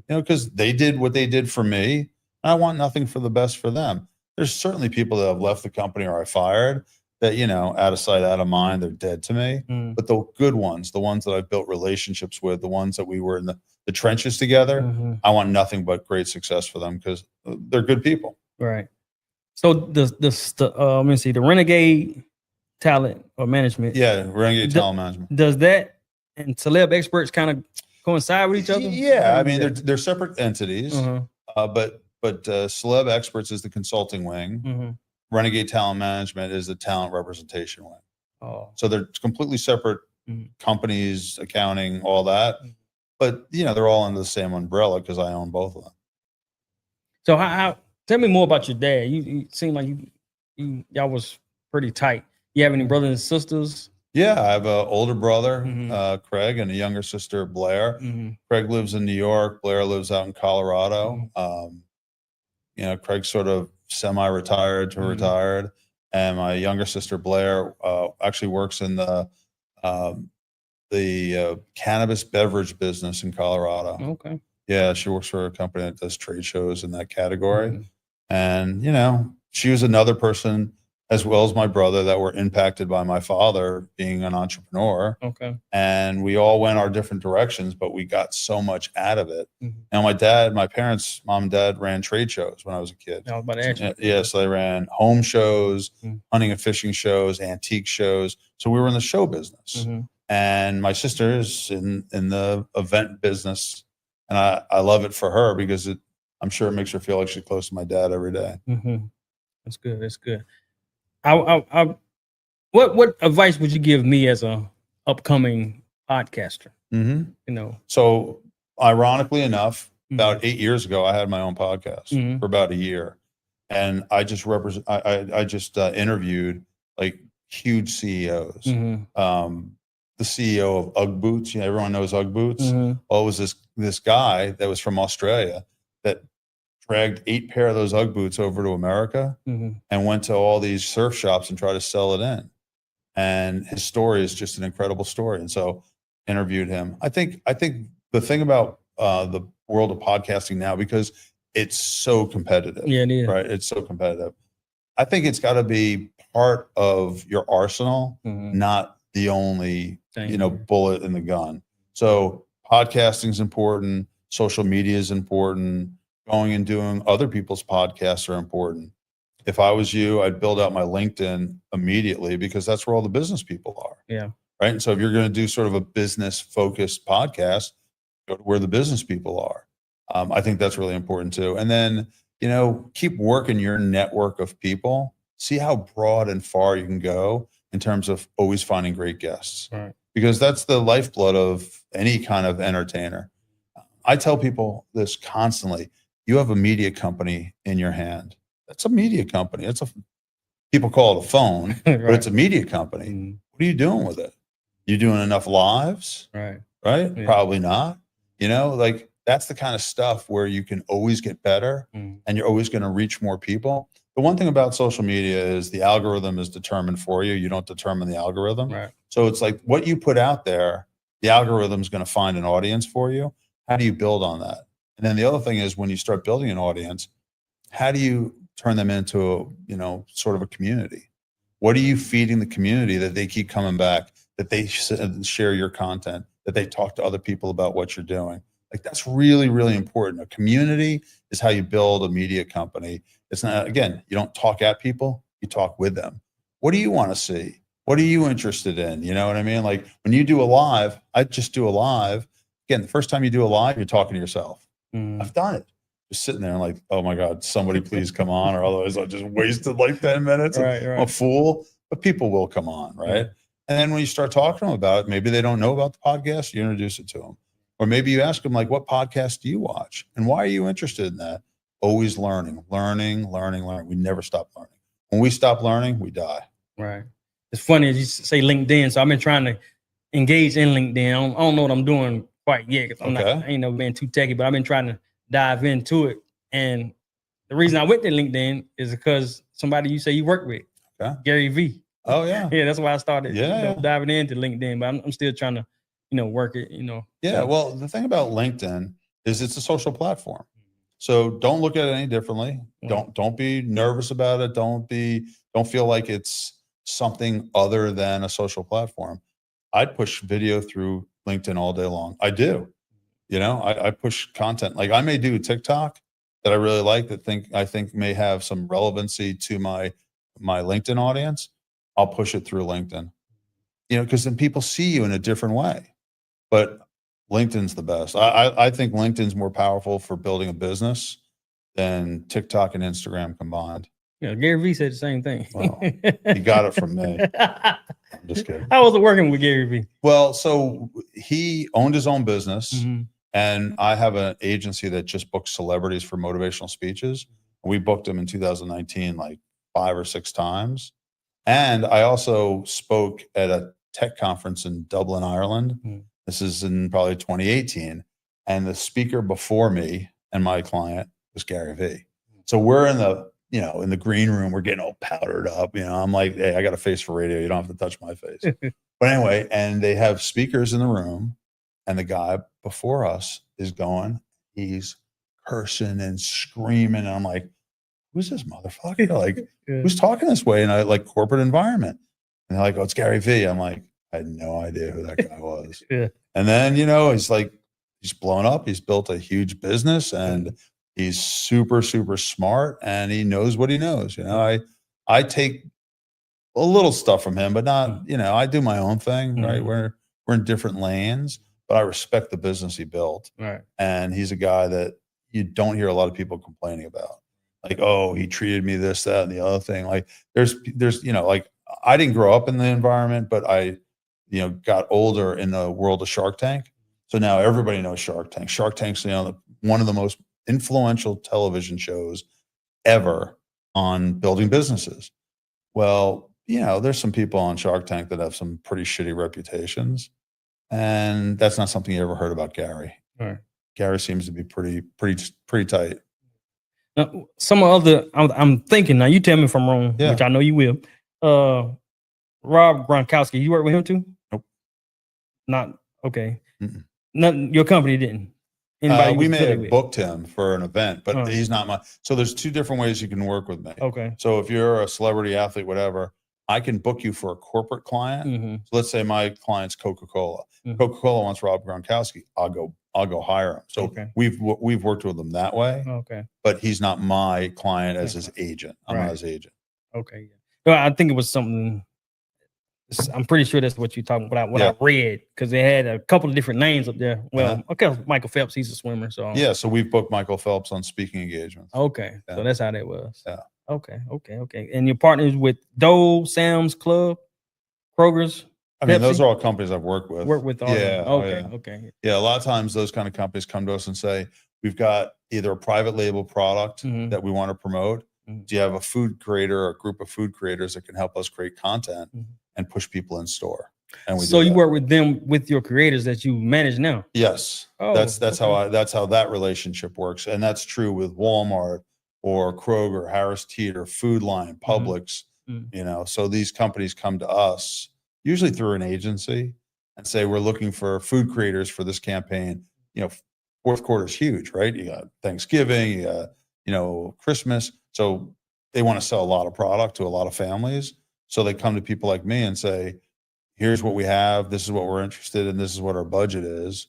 because they did what they did for me. And I want nothing for the best for them. There's certainly people that have left the company or I fired that, out of sight, out of mind, they're dead to me. But the good ones, the ones that I've built relationships with, the ones that we were in the trenches together, I want nothing but great success for them, because they're good people. Right. So let me see, the Renegade talent or management. Yeah, Renegade talent management. Does that and CelebExperts kind of coincide with each other? Yeah, I mean, they're separate entities, but CelebExperts is the consulting wing. Renegade Talent Management is the talent representation wing. So they're completely separate companies, accounting, all that. But they're all under the same umbrella because I own both of them. So how tell me more about your dad. You seem like y'all was pretty tight. You have any brothers and sisters? Yeah, I have an older brother, Mhm. Craig, and a younger sister, Blair. Mhm. Craig lives in New York. Blair lives out in Colorado. Mhm. You know, Craig's sort of semi-retired to Mhm. retired, and my younger sister Blair actually works in um, the cannabis beverage business in Colorado. Okay. Yeah, she works for a company that does trade shows in that category. Mhm. And, you know, she was another person, as well as my brother, that were impacted by my father being an entrepreneur. Okay. And we all went our different directions, but we got so much out of it. Mhm. And my parents, mom and dad, ran trade shows when I was a kid. I was about to ask you. Yeah, so they ran home shows, Mhm. hunting and fishing shows, antique shows. So we were in the show business. Mhm. And my sister is in the event business, and I love it for her because I'm sure it makes her feel like she's close to my dad every day. Mhm. That's good. That's good. What advice would you give me as a upcoming podcaster? Mm-hmm. You know. So, ironically enough, Mhm. about 8 years ago, I had my own podcast Mhm. for about a year, and I just interviewed like huge CEOs. Mhm. The CEO of UGG Boots, you know, everyone knows UGG Boots. Mhm. Well, it was this guy that was from Australia that dragged 8 pair of those UGG boots over to America Mhm. and went to all these surf shops and tried to sell it in. And his story is just an incredible story. And so interviewed him. I think the thing about the world of podcasting now, because it's so competitive, Yeah, it is. right? It's so competitive. I think it's got to be part of your arsenal, Mhm. not the only, Thank you know, you. bullet in the gun. So podcasting is important. Social media is important. Going and doing other people's podcasts are important. If I was you, I'd build out my LinkedIn immediately because that's where all the business people are. Yeah. Right. And so if you're going to do sort of a business focused podcast, go to where the business people are. I think that's really important too. And then, you know, keep working your network of people, see how broad and far you can go in terms of always finding great guests, Right. because that's the lifeblood of any kind of entertainer. I tell people this constantly. You have a media company in your hand. That's a media company. People call it a phone, but Right. it's a media company. Mhm. What are you doing with it? You doing enough lives? Right. Right? Yeah. Probably not. You know, like that's the kind of stuff where you can always get better Mhm. and you're always going to reach more people. The one thing about social media is the algorithm is determined for you. You don't determine the algorithm. Right. So it's like what you put out there, the algorithm is going to find an audience for you. How do you build on that? And then the other thing is when you start building an audience, how do you turn them into a, you know, sort of a community? What are you feeding the community that they keep coming back, that they share your content, that they talk to other people about what you're doing? Like that's really, really important. A community is how you build a media company. It's not, again, you don't talk at people, you talk with them. What do you want to see? What are you interested in? You know what I mean? Like when you do a live, I just do a live. Again, the first time you do a live, you're talking to yourself. Mhm. I've done it. Just sitting there and like, oh my God, somebody please come on, or otherwise I just wasted like 10 minutes. Right. I'm a Right. fool, but people will come on, right? Yeah. And then when you start talking to them about it, maybe they don't know about the podcast, you introduce it to them. Or maybe you ask them, like, what podcast do you watch? And why are you interested in that? Always learning. We never stop learning. When we stop learning, we die. Right. It's funny as you say LinkedIn. So I've been trying to engage in LinkedIn. I don't know what I'm doing quite yet because I ain't never been too techy, but I've been trying to dive into it. And the reason I went to LinkedIn is because somebody you say you work with, Gary V. Oh yeah. Yeah, that's why I started Yeah. diving into LinkedIn, but I'm still trying to, work it, Yeah. So. Well, the thing about LinkedIn is it's a social platform. So don't look at it any differently. Don't be nervous about it. Don't feel like it's something other than a social platform. I'd push video through LinkedIn all day long. I do. You know, I push content. Like I may do a TikTok that I really like I think may have some relevancy to my LinkedIn audience. I'll push it through LinkedIn. You know, because then people see you in a different way. But LinkedIn's the best. I think LinkedIn's more powerful for building a business than TikTok and Instagram combined. Yeah, Gary Vee said the same thing. Well, he got it from me. I'm just kidding. How was it working with Gary Vee? Well, so he owned his own business, Mm-hmm. and I have an agency that just books celebrities for motivational speeches. We booked him in 2019 like 5 or 6 times. And I also spoke at a tech conference in Dublin, Ireland. This is in probably 2018. And the speaker before me and my client was Gary Vee. So we're in the, in the green room, we're getting all powdered up. I'm like, hey, I got a face for radio. You don't have to touch my face. But anyway, and they have speakers in the room, and the guy before us is going, he's cursing and screaming. And I'm like, who's this motherfucker? Like, who's talking this way in a like corporate environment? And they're like, oh, it's Gary Vee. I'm like, I had no idea who that guy was. And then, he's like, he's blown up. He's built a huge business, and he's super, super smart, and he knows what he knows. I take a little stuff from him, but not, I do my own thing, right? We're in different lanes, but I respect the business he built. Right. And he's a guy that you don't hear a lot of people complaining about. Like, oh, he treated me this, that, and the other thing. Like there's, like I didn't grow up in the environment, but I, got older in the world of Shark Tank. So now everybody knows Shark Tank. Shark Tank's, one of the most influential television shows ever on building businesses. Well, there's some people on Shark Tank that have some pretty shitty reputations, and that's not something you ever heard about Gary. Right. Gary seems to be pretty tight. Now, some other, I'm thinking now. You tell me if I'm wrong, which I know you will. Rob Gronkowski, you work with him too? Nope. Not okay. Nothing. Your company didn't. We may have booked him for an event, but he's not my. So there's two different ways you can work with me. Okay. So if you're a celebrity athlete, whatever, I can book you for a corporate client. So let's say my client's Coca-Cola. Coca-Cola wants Rob Gronkowski. I'll go hire him. So we've worked with him that way. Okay. But he's not my client as his agent. I'm not his agent. Okay. Well, I think it was something. I'm pretty sure that's what you're talking about. What I read, because they had a couple of different names up there. Well, okay, Michael Phelps, he's a swimmer, so so we've booked Michael Phelps on speaking engagements. Okay, so that's how that was. Yeah. Okay. And your partners with Dole, Sam's Club, Kroger's. I mean, those are all companies I've worked with. Worked with all. Okay. Yeah, a lot of times those kind of companies come to us and say, we've got either a private label product that we want to promote. Do you have a food creator or a group of food creators that can help us create content and push people in store? And so you work with them, with your creators that you manage now? Yes. That's how that relationship works. And that's true with Walmart or Kroger, Harris Teeter, Food Line, Publix, so these companies come to us usually through an agency and say, we're looking for food creators for this campaign. Fourth quarter is huge, right? You got Thanksgiving, you got, Christmas. So they want to sell a lot of product to a lot of families. So they come to people like me and say, here's what we have. This is what we're interested in. This is what our budget is.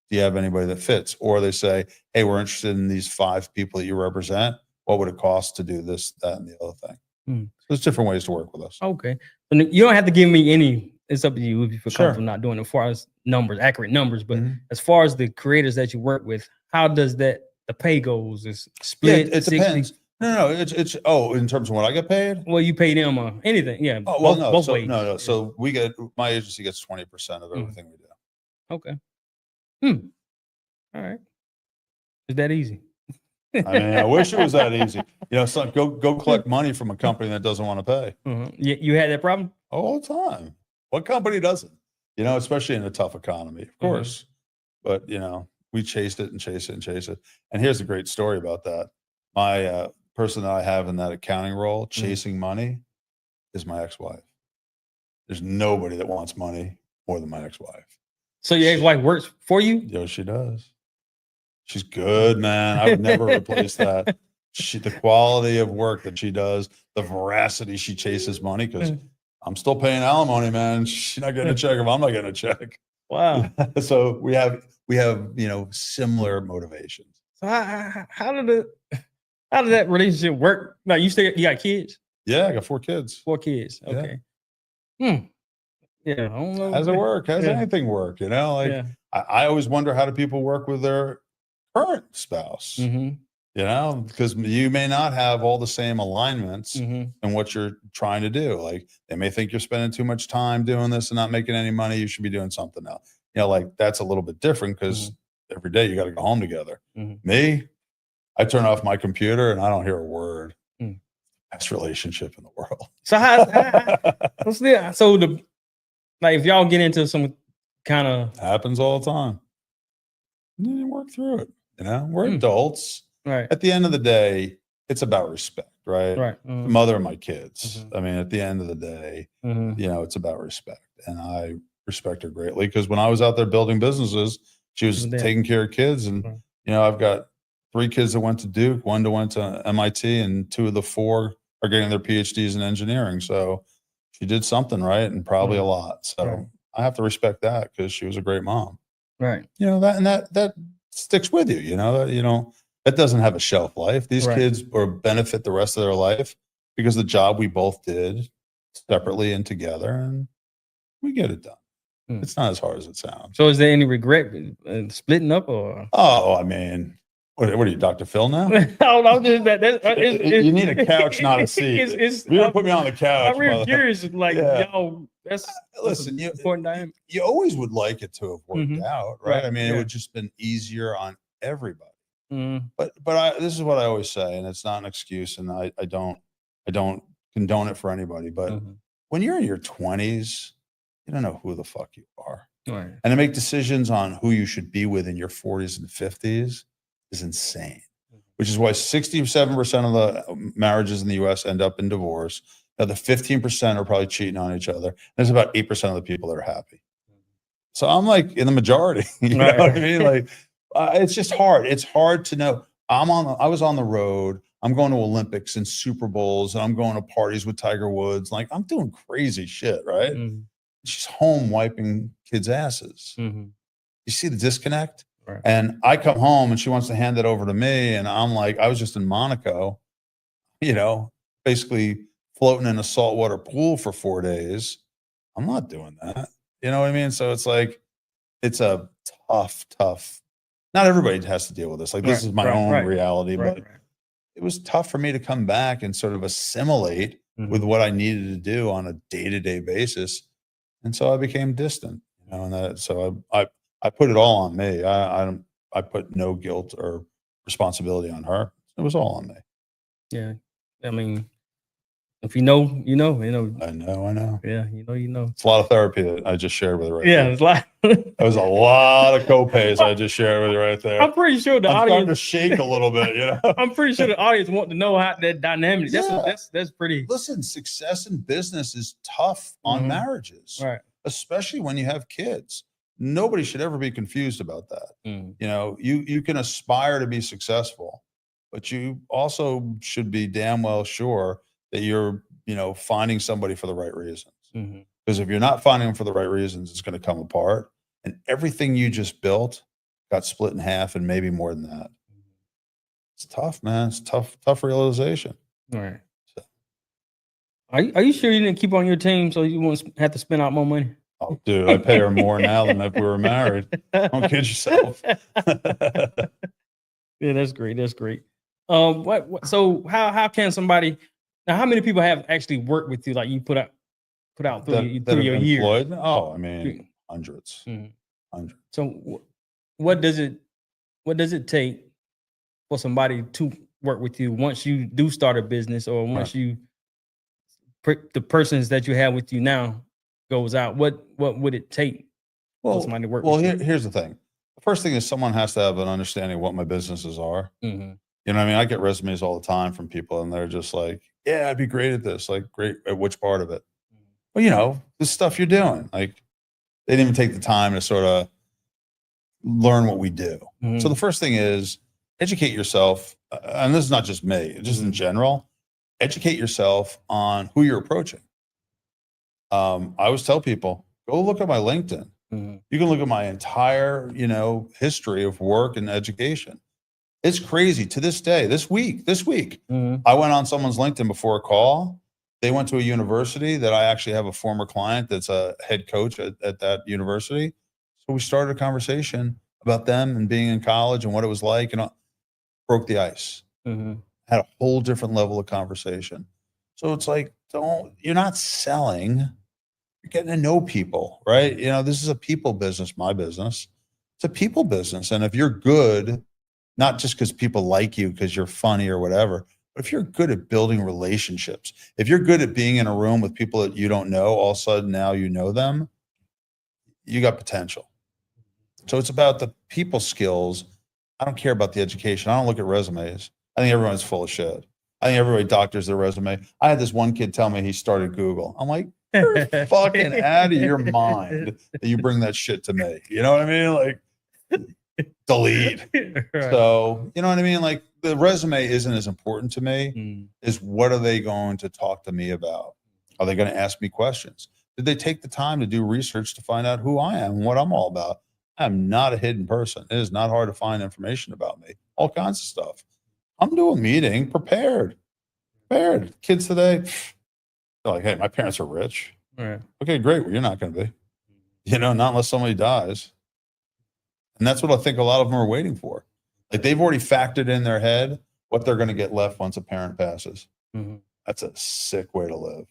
Do you have anybody that fits? Or they say, hey, we're interested in these 5 people that you represent. What would it cost to do this, that, and the other thing? So there's different ways to work with us. Okay. And you don't have to give me any, it's up to you if you feel comfortable not doing it as far as numbers, accurate numbers. But as far as the creators that you work with, how does the pay goes? Is split? It depends. No, it's in terms of what I get paid? Well, you pay them or anything. Yeah. Oh, well, no. Both So, ways. no. So my agency gets 20% of everything we do. Okay. All right. Is that easy? I mean, I wish it was that easy. So go collect money from a company that doesn't want to pay. You had that problem? All the time. What company doesn't? Especially in a tough economy, of course. But, we chased it and chased it and chased it. And here's a great story about that. My person that I have in that accounting role, chasing money, is my ex-wife. There's nobody that wants money more than my ex-wife. So your ex-wife works for you? Yeah, she does. She's good, man. I would never replace that. The quality of work that she does, the veracity she chases money, because I'm still paying alimony, man. She's not getting a check if I'm not getting a check. Wow. So we have similar motivations. So how did that relationship work? Now you got kids? Yeah, I got 4 kids. 4 kids. Okay. Yeah. I don't know. How's it work? How's anything work? I always wonder, how do people work with their current spouse? Because you may not have all the same alignments in what you're trying to do. Like, they may think you're spending too much time doing this and not making any money. You should be doing something else. That's a little bit different, because every day you got to go home together. Me, I turn off my computer and I don't hear a word. Best relationship in the world. So like if y'all get into some kind of happens all the time. You work through it. You know, we're adults. Right. At the end of the day, it's about respect, right? Right. The mother of my kids. I mean, at the end of the day, you know, it's about respect. And I respect her greatly because when I was out there building businesses, she was taking care of kids. And, you know, I've got 3 kids that went to Duke, 1 that went to MIT, and 2 of the 4 are getting their PhDs in engineering. So she did something right, and probably a lot. So I have to respect that because she was a great mom. Right. You know, that sticks with you, you know, that doesn't have a shelf life. These kids or benefit the rest of their life because the job we both did separately and together, and we get it done. It's not as hard as it sounds. So is there any regret splitting up or? Oh, I mean, what are you, Dr. Phil now? No, you need a couch, not a seat. You don't put me on the couch. I'm really curious. Like, yo, listen, important. You always would like it to have worked out, right? I mean, it would just been easier on everybody. But this is what I always say, and it's not an excuse, and I don't condone it for anybody. But when you're in your 20s, you don't know who the fuck you are, and to make decisions on who you should be with in your 40s and 50s is insane. Which is why 67% of the marriages in the U.S. end up in divorce. Now, the 15% are probably cheating on each other. There's about 8% of the people that are happy. So I'm like in the majority. You know what I mean? Like, it's just hard. It's hard to know. I was on the road. I'm going to Olympics and Super Bowls, and I'm going to parties with Tiger Woods. Like, I'm doing crazy shit, right? She's home wiping kids' asses. You see the disconnect? And I come home and she wants to hand it over to me. And I'm like, I was just in Monaco, you know, basically floating in a saltwater pool for 4 days. I'm not doing that. You know what I mean? So it's like, it's a tough, not everybody has to deal with this. Like, this is my own reality, but it was tough for me to come back and sort of assimilate with what I needed to do on a day-to-day basis. And so I became distant, you know, and so I put it all on me. I put no guilt or responsibility on her. It was all on me. Yeah. I mean, if you know, you know. I know. Yeah, you know. It's a lot of therapy that I just shared with her right there. It's a lot. That was a lot of co-pays I just shared with you right there. I'm pretty sure the I'm audience starting to shake a little bit, you know. I'm pretty sure the audience want to know how that dynamic. That's pretty. Listen, success in business is tough on marriages, especially when you have kids. Nobody should ever be confused about that. You know, you can aspire to be successful, but you also should be damn well sure that you're, you know, finding somebody for the right reasons. Because if you're not finding them for the right reasons, it's going to come apart. And everything you just built got split in half and maybe more than that. It's tough, man. It's tough realization. All right. So. Are you sure you didn't keep on your team so you won't have to spend out more money? Oh, dude, I pay her more now than if we were married. Don't kid yourself. Yeah, that's great. That's great. So how can somebody now? How many people have actually worked with you? Like you put out through your year? Oh, I mean, hundreds. Hundreds. So what does it take for somebody to work with you once you do start a business, or once you the persons that you have with you now goes out? What would it take for somebody to work with you? Here's the thing. The first thing is someone has to have an understanding of what my businesses are. You know what I mean? I get resumes all the time from people and they're just like, yeah, I'd be great at this. Like, great at which part of it? Well, you know, the stuff you're doing. Like, they didn't even take the time to sort of learn what we do. So the first thing is educate yourself. And this is not just me, just in general. Educate yourself on who you're approaching. I always tell people, go look at my LinkedIn. You can look at my entire, you know, history of work and education. It's crazy. To this day, this week, I went on someone's LinkedIn before a call. They went to a university that I actually have a former client that's a head coach at that university. So we started a conversation about them and being in college and what it was like, and broke the ice. Had a whole different level of conversation. So it's like, you're not selling, you're getting to know people, right? You know, this is a people business, my business. It's a people business. And if you're good, not just because people like you because you're funny or whatever, but if you're good at building relationships, if you're good at being in a room with people that you don't know, all of a sudden now you know them, you got potential. So it's about the people skills. I don't care about the education. I don't look at resumes. I think everyone's full of shit. I think everybody doctors their resume. I had this one kid tell me he started Google. I'm like, you're fucking out of your mind that you bring that shit to me. You know what I mean? Like, delete. Right. So, you know what I mean? Like, the resume isn't as important to me as what are they going to talk to me about? Are they going to ask me questions? Did they take the time to do research to find out who I am and what I'm all about? I'm not a hidden person. It is not hard to find information about me. All kinds of stuff. I'm doing a meeting prepared. Kids today, they're like, hey, my parents are rich. Right. Okay, great. Well, you're not going to be. You know, not unless somebody dies. And that's what I think a lot of them are waiting for. Like, they've already factored in their head what they're going to get left once a parent passes. That's a sick way to live.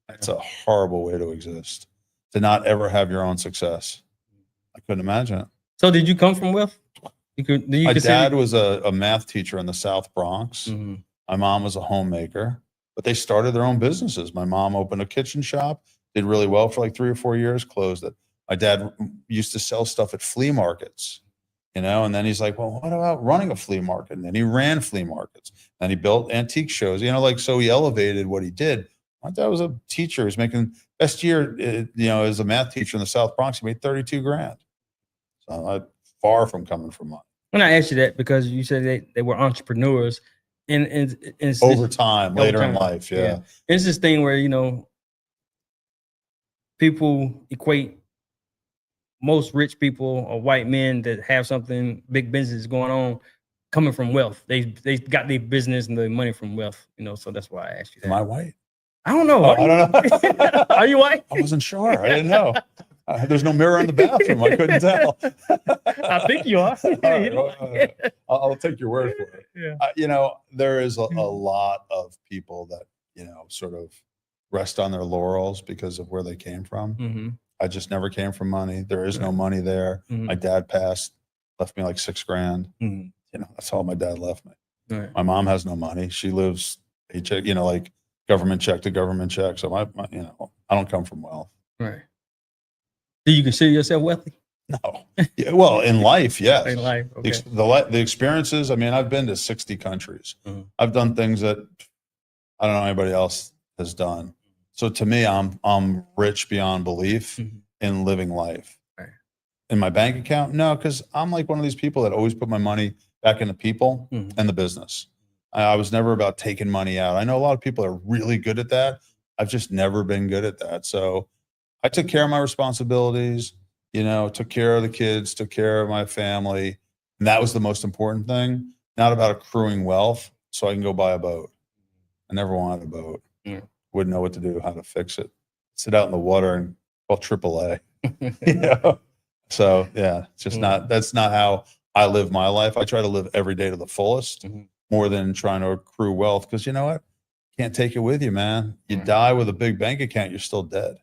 That's a horrible way to exist, to not ever have your own success. I couldn't imagine it. So did you come from wealth? My dad was a math teacher in the South Bronx. My mom was a homemaker, but they started their own businesses. My mom opened a kitchen shop, did really well for like 3 or 4 years, closed it. My dad used to sell stuff at flea markets, you know, and then he's like, well, what about running a flea market? And then he ran flea markets, and he built antique shows, you know, like, so he elevated what he did. My dad was a teacher. He's making best year, you know, as a math teacher in the South Bronx, he made 32 grand. So I'm far from coming from money. When I asked you that, because you said they were entrepreneurs and over time, later in life. Yeah. It's this thing where, you know, people equate most rich people or white men that have something, big business going on, coming from wealth. They got their business and their money from wealth, you know, so that's why I asked you that. Am I white? I don't know. I don't know. Are you white? I wasn't sure. I didn't know. There's no mirror in the bathroom. I couldn't tell. I think you are. Right, well, I'll take your word for it. Yeah. You know, there is a lot of people that, you know, sort of rest on their laurels because of where they came from. I just never came from money. There is no money there. My dad passed, left me like $6 grand. You know, that's all my dad left me. Right. My mom has no money. She lives paycheck, you know, like government check to government check. So my you know, I don't come from wealth. Right. Do you consider yourself wealthy? No. Yeah, well, in life, yes. In life, okay. The experiences, I mean, I've been to 60 countries. I've done things that I don't know anybody else has done. So to me, I'm rich beyond belief in living life. Right. In my bank account, no, because I'm like one of these people that always put my money back into people and the business. I was never about taking money out. I know a lot of people are really good at that. I've just never been good at that. So I took care of my responsibilities, you know, took care of the kids, took care of my family. And that was the most important thing, not about accruing wealth so I can go buy a boat. I never wanted a boat. Wouldn't know what to do, how to fix it. Sit out in the water and call AAA. You know? So yeah, it's just that's not how I live my life. I try to live every day to the fullest more than trying to accrue wealth. Because you know what? Can't take it with you, man. You die with a big bank account, you're still dead.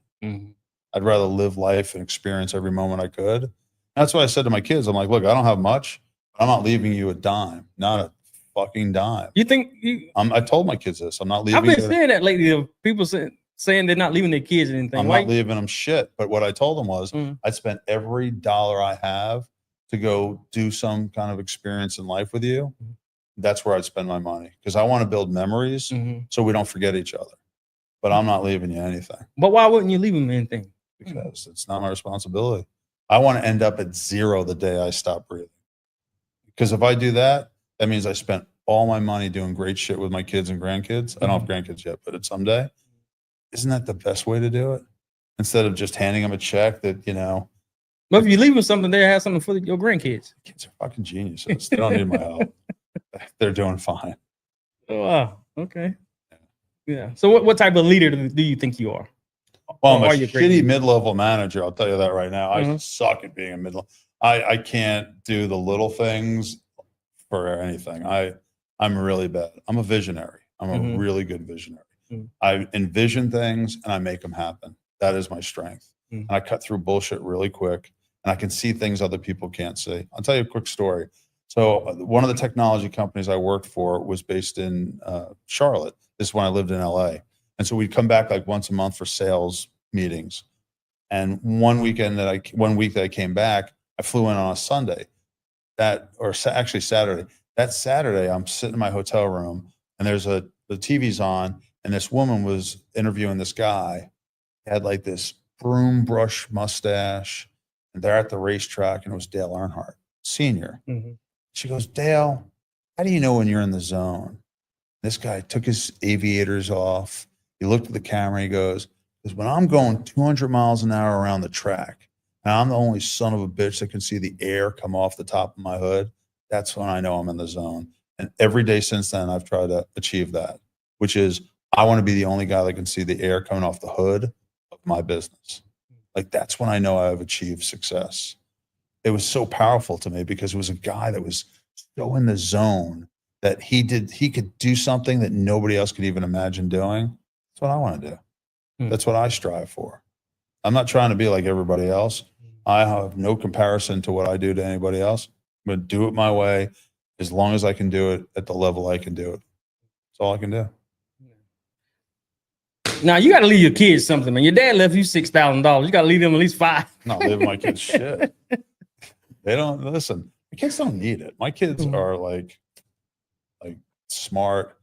I'd rather live life and experience every moment I could. That's what I said to my kids. I'm like, look, I don't have much. I'm not leaving you a dime, not a fucking dime. You think I told my kids this. I'm not leaving. I've been saying that lately. People saying they're not leaving their kids anything. I'm not leaving them shit. But what I told them was I'd spend every dollar I have to go do some kind of experience in life with you. That's where I'd spend my money, because I want to build memories so we don't forget each other. But I'm not leaving you anything. But why wouldn't you leave them anything? Because it's not my responsibility. I want to end up at zero the day I stop breathing. Because if I do that, that means I spent all my money doing great shit with my kids and grandkids. I don't have grandkids yet, but it's someday. Isn't that the best way to do it? Instead of just handing them a check that, you know. But if you leave them something, they have something for your grandkids. Kids are fucking geniuses. They don't need my help. They're doing fine. Oh, wow. Okay. Yeah. So what type of leader do you think you are? Well, I'm a shitty mid-level manager. I'll tell you that right now. I suck at being a mid-level. I can't do the little things for anything. I'm really bad. I'm a visionary. I'm a really good visionary. I envision things and I make them happen. That is my strength. And I cut through bullshit really quick, and I can see things other people can't see. I'll tell you a quick story. So one of the technology companies I worked for was based in Charlotte. This is when I lived in LA. And so we'd come back like once a month for sales meetings. And one week that I came back, I flew in on a Sunday. Actually Saturday. That Saturday, I'm sitting in my hotel room, and the TV's on, and this woman was interviewing this guy. He had like this broom brush mustache, and they're at the racetrack, and it was Dale Earnhardt, senior. Mm-hmm. She goes, Dale, how do you know when you're in the zone? This guy took his aviators off. He looked at the camera. He goes, because when I'm going 200 miles an hour around the track, and I'm the only son of a bitch that can see the air come off the top of my hood, that's when I know I'm in the zone. And every day since then, I've tried to achieve that, which is I want to be the only guy that can see the air coming off the hood of my business. Like, that's when I know I've achieved success. It was so powerful to me because it was a guy that was so in the zone that he could do something that nobody else could even imagine doing. That's what I want to do. That's what I strive for. I'm not trying to be like everybody else. I have no comparison to what I do to anybody else. I'm going to do it my way as long as I can do it at the level I can do it. That's all I can do. Now, you got to leave your kids something, man. Your dad left you $6,000. You got to leave them at least $5,000. Not leaving my kids shit. They don't listen. My kids don't need it. My kids are like smart,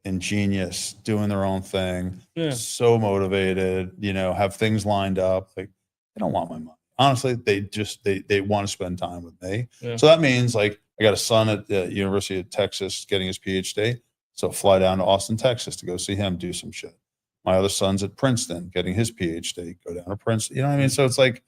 ingenious, doing their own thing, so motivated, have things lined up. Like, they don't want my money. Honestly, they want to spend time with me. Yeah. So that means, like, I got a son at the University of Texas getting his PhD. So fly down to Austin, Texas to go see him do some shit. My other son's at Princeton getting his PhD, go down to Princeton. You know what I mean? So it's like,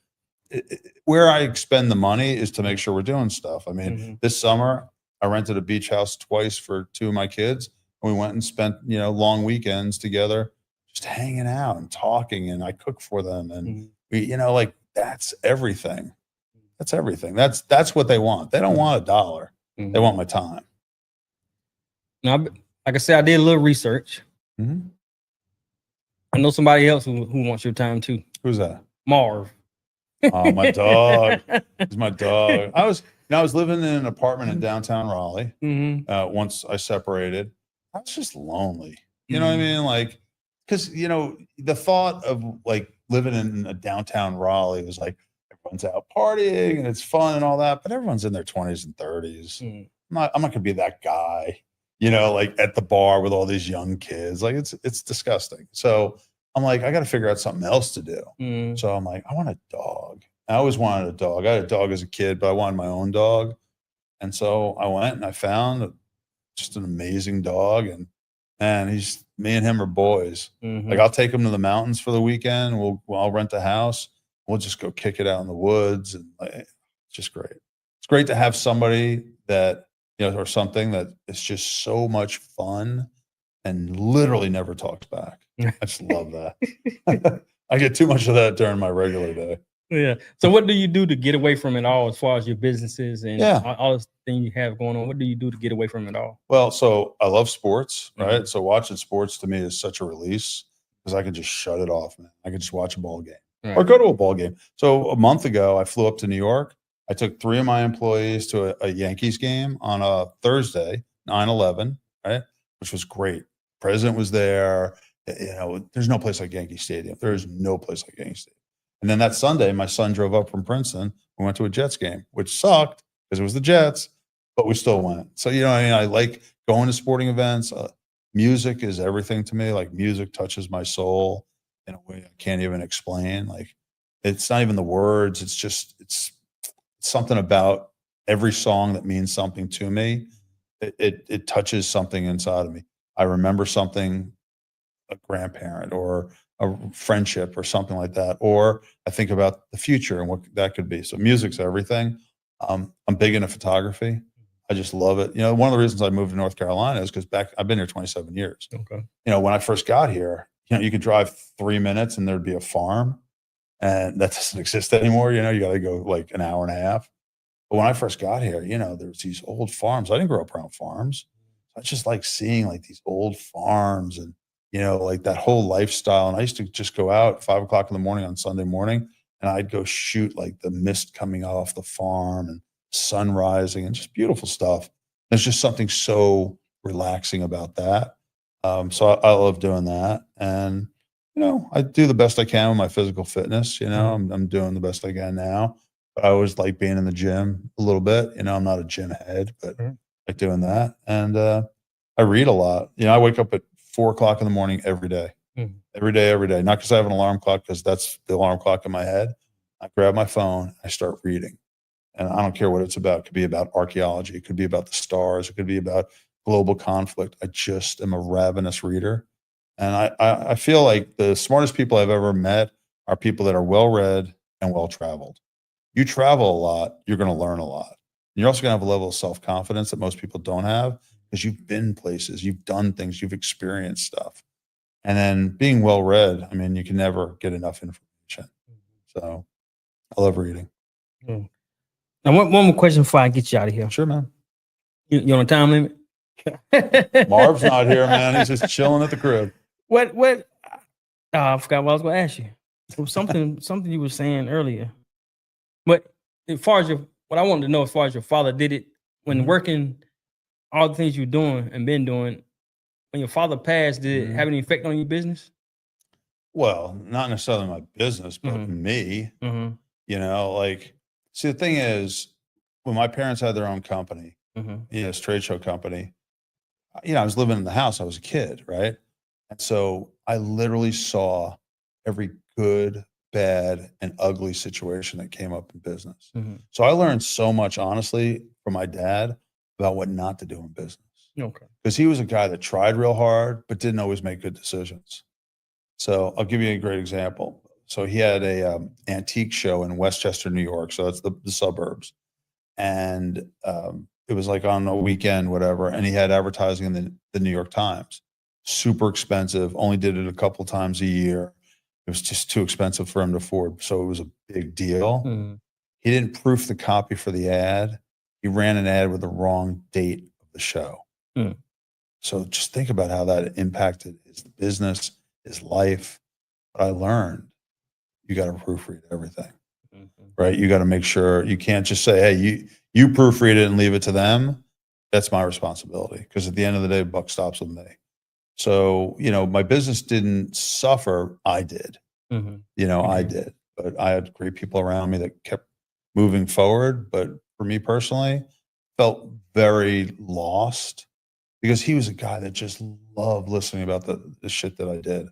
where I expend the money is to make sure we're doing stuff. I mean, this summer I rented a beach house twice for 2 of my kids. And we went and spent, long weekends together, just hanging out and talking. And I cook for them. And we, like, that's everything. That's everything. That's what they want. They don't want $1. They want my time. Now, like I said, I did a little research. I know somebody else who wants your time too. Who's that? Marv. Oh, my dog. He's my dog. I was living in an apartment in downtown Raleigh. Once I separated, I was just lonely. You know what I mean? Like, because, the thought of like living in a downtown Raleigh was like, everyone's out partying and it's fun and all that, but everyone's in their 20s and 30s. I'm not gonna be that guy, like at the bar with all these young kids. Like, it's disgusting. So I'm like, I got to figure out something else to do. So I'm like, I want a dog. I always wanted a dog. I had a dog as a kid, but I wanted my own dog. And so I went and I found just an amazing dog. And me and him are boys. Like, I'll take him to the mountains for the weekend. I'll rent a house. We'll just go kick it out in the woods. And it's just great. It's great to have somebody that, or something that is just so much fun and literally never talks back. I just love that. I get too much of that during my regular day. Yeah. So what do you do to get away from it all as far as your businesses and all this thing you have going on? What do you do to get away from it all? Well, so I love sports, right? So watching sports to me is such a release because I can just shut it off, man. I can just watch a ball game or go to a ball game. So a month ago, I flew up to New York. I took 3 of my employees to a Yankees game on a Thursday, 9/11, right? Which was great. President was there. There's no place like Yankee Stadium. There is no place like Yankee Stadium. And then that Sunday, my son drove up from Princeton. We went to a Jets game, which sucked because it was the Jets, but we still went. So, I like going to sporting events. Music is everything to me. Like, music touches my soul in a way I can't even explain. Like, it's not even the words. It's something about every song that means something to me. It touches something inside of me. I remember something, a grandparent or a friendship or something like that. Or I think about the future and what that could be. So music's everything. I'm big into photography. I just love it. One of the reasons I moved to North Carolina is because I've been here 27 years. Okay. When I first got here, you could drive 3 minutes and there'd be a farm, and that doesn't exist anymore. You got to go like an hour and a half. But when I first got here, there's these old farms. I didn't grow up around farms. I just like seeing like these old farms and, like that whole lifestyle. And I used to just go out 5 o'clock in the morning on Sunday morning, and I'd go shoot like the mist coming off the farm and sun rising and just beautiful stuff. There's just something so relaxing about that. So I love doing that. And, you know, I do the best I can with my physical fitness. You know, I'm doing the best I can now. But I always like being in the gym a little bit. You know, I'm not a gym head, but I like doing that. And I read a lot. You know, I wake up at 4 o'clock in the morning every day. Every day, every day. Not because I have an alarm clock, because that's the alarm clock in my head. I grab my phone, I start reading. And I don't care what it's about. It could be about archaeology. It could be about the stars. It could be about global conflict. I just am a ravenous reader. And I feel like the smartest people I've ever met are people that are well-read and well-traveled. You travel a lot, you're going to learn a lot. You're also going to have a level of self-confidence that most people don't have, because you've been places, you've done things, you've experienced stuff. And then being well-read, I mean, you can never get enough information. So I love reading. Now, one more question before I get you out of here. Sure, man. You on a time limit? Marv's not here, man. He's just chilling at the crib. What? I forgot what I was going to ask you. It was something you were saying earlier. But as far as what I wanted to know, as far as your father did it when working, all the things you're doing and been doing, when your father passed, did it have any effect on your business? Well, not necessarily my business, but me. You know, like, see, the thing is, when my parents had their own company, you know, this trade show company, you know, I was living in the house. I was a kid, right? And so I literally saw every good, bad, and ugly situation that came up in business. So I learned so much, honestly, from my dad about what not to do in business. Okay. Because he was a guy that tried real hard, but didn't always make good decisions. So I'll give you a great example. So he had a antique show in Westchester, New York. So that's the suburbs. And it was like on a weekend, whatever. And he had advertising in the New York Times. Super expensive. Only did it a couple times a year. It was just too expensive for him to afford. So it was a big deal. He didn't proof the copy for the ad. He ran an ad with the wrong date of the show. So just think about how that impacted his business, his life. But I learned, you got to proofread everything, right? You got to make sure, you can't just say, hey, you proofread it and leave it to them. That's my responsibility, because at the end of the day, buck stops with me. So, you know, my business didn't suffer. I did. You know, I did. But I had great people around me that kept moving forward. But for me personally, felt very lost, because he was a guy that just loved listening about the shit that I did.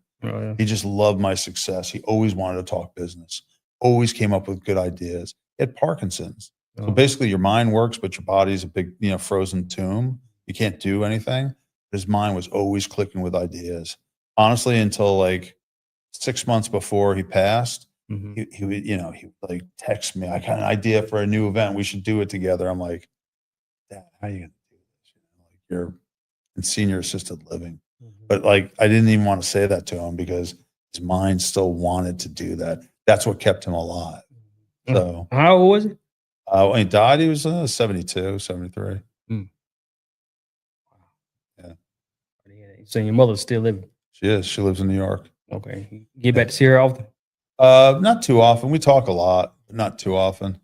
He just loved my success. He always wanted to talk business, always came up with good ideas. He had Parkinson's. So basically your mind works, but your body's a big, you know, frozen tomb. You can't do anything. His mind was always clicking with ideas. Honestly, until like 6 months before he passed, he would, you know, he would like text me, I got an idea for a new event. We should do it together. I'm like, Dad, how are you going to do this? You know, like, you're in senior assisted living. But like, I didn't even want to say that to him, because his mind still wanted to do that. That's what kept him alive. So how old was he? When he died, he was 72, 73. Yeah. So your mother's still living? She is. She lives in New York. Okay. You get back to see her often? Not too often. We talk a lot, but not too often.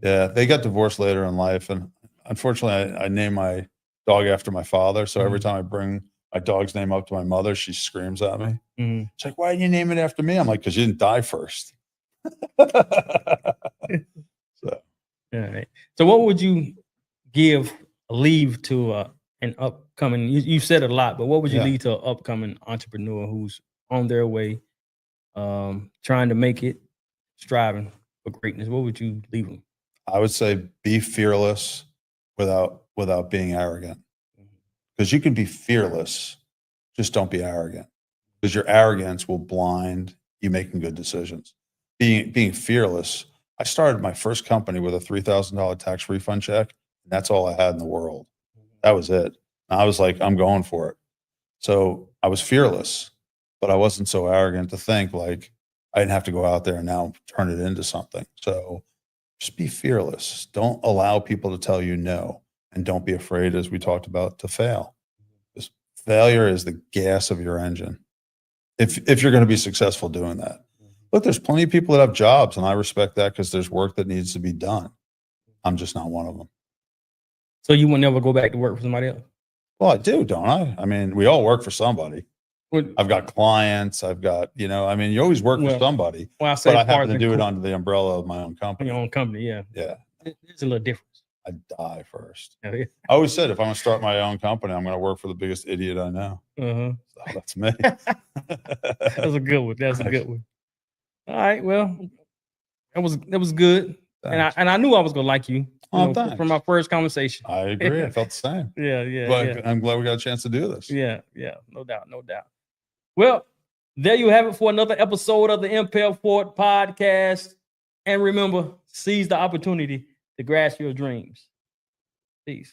Yeah. They got divorced later in life. And unfortunately, I named my dog after my father. So every time I bring my dog's name up to my mother, she screams at me. She's like, why didn't you name it after me? I'm like, because you didn't die first. So. All right. So what would you leave to an upcoming, you said a lot, but what would you leave to an upcoming entrepreneur who's on their way, trying to make it, striving for greatness? What would you leave them? I would say be fearless without being arrogant. Because you can be fearless, just don't be arrogant. Because your arrogance will blind you making good decisions. Being fearless, I started my first company with a $3,000 tax refund check, and that's all I had in the world. That was it. And I was like, I'm going for it. So I was fearless, but I wasn't so arrogant to think like I didn't have to go out there and now turn it into something. So just be fearless. Don't allow people to tell you no, and don't be afraid, as we talked about, to fail. Because failure is the gas of your engine. If you're going to be successful doing that. Look, there's plenty of people that have jobs, and I respect that, because there's work that needs to be done. I'm just not one of them. So you will never go back to work for somebody else? Well, I do, don't I? I mean, we all work for somebody. I've got clients. I've got, you always work for somebody. Well, I say, but I happen to do it under the umbrella of my own company. Your own company, yeah. Yeah. There's a little difference. I'd die first. Oh, yeah. I always said, if I'm going to start my own company, I'm going to work for the biggest idiot I know. So that's me. That's a good one. That's a good one. All right. Well, that was good. Thanks. And I knew I was going to like you, from our first conversation. I agree. I felt the same. Yeah. I'm glad we got a chance to do this. Yeah. No doubt. Well, there you have it for another episode of the Impel Forward podcast. And remember, seize the opportunity to grasp your dreams. Peace.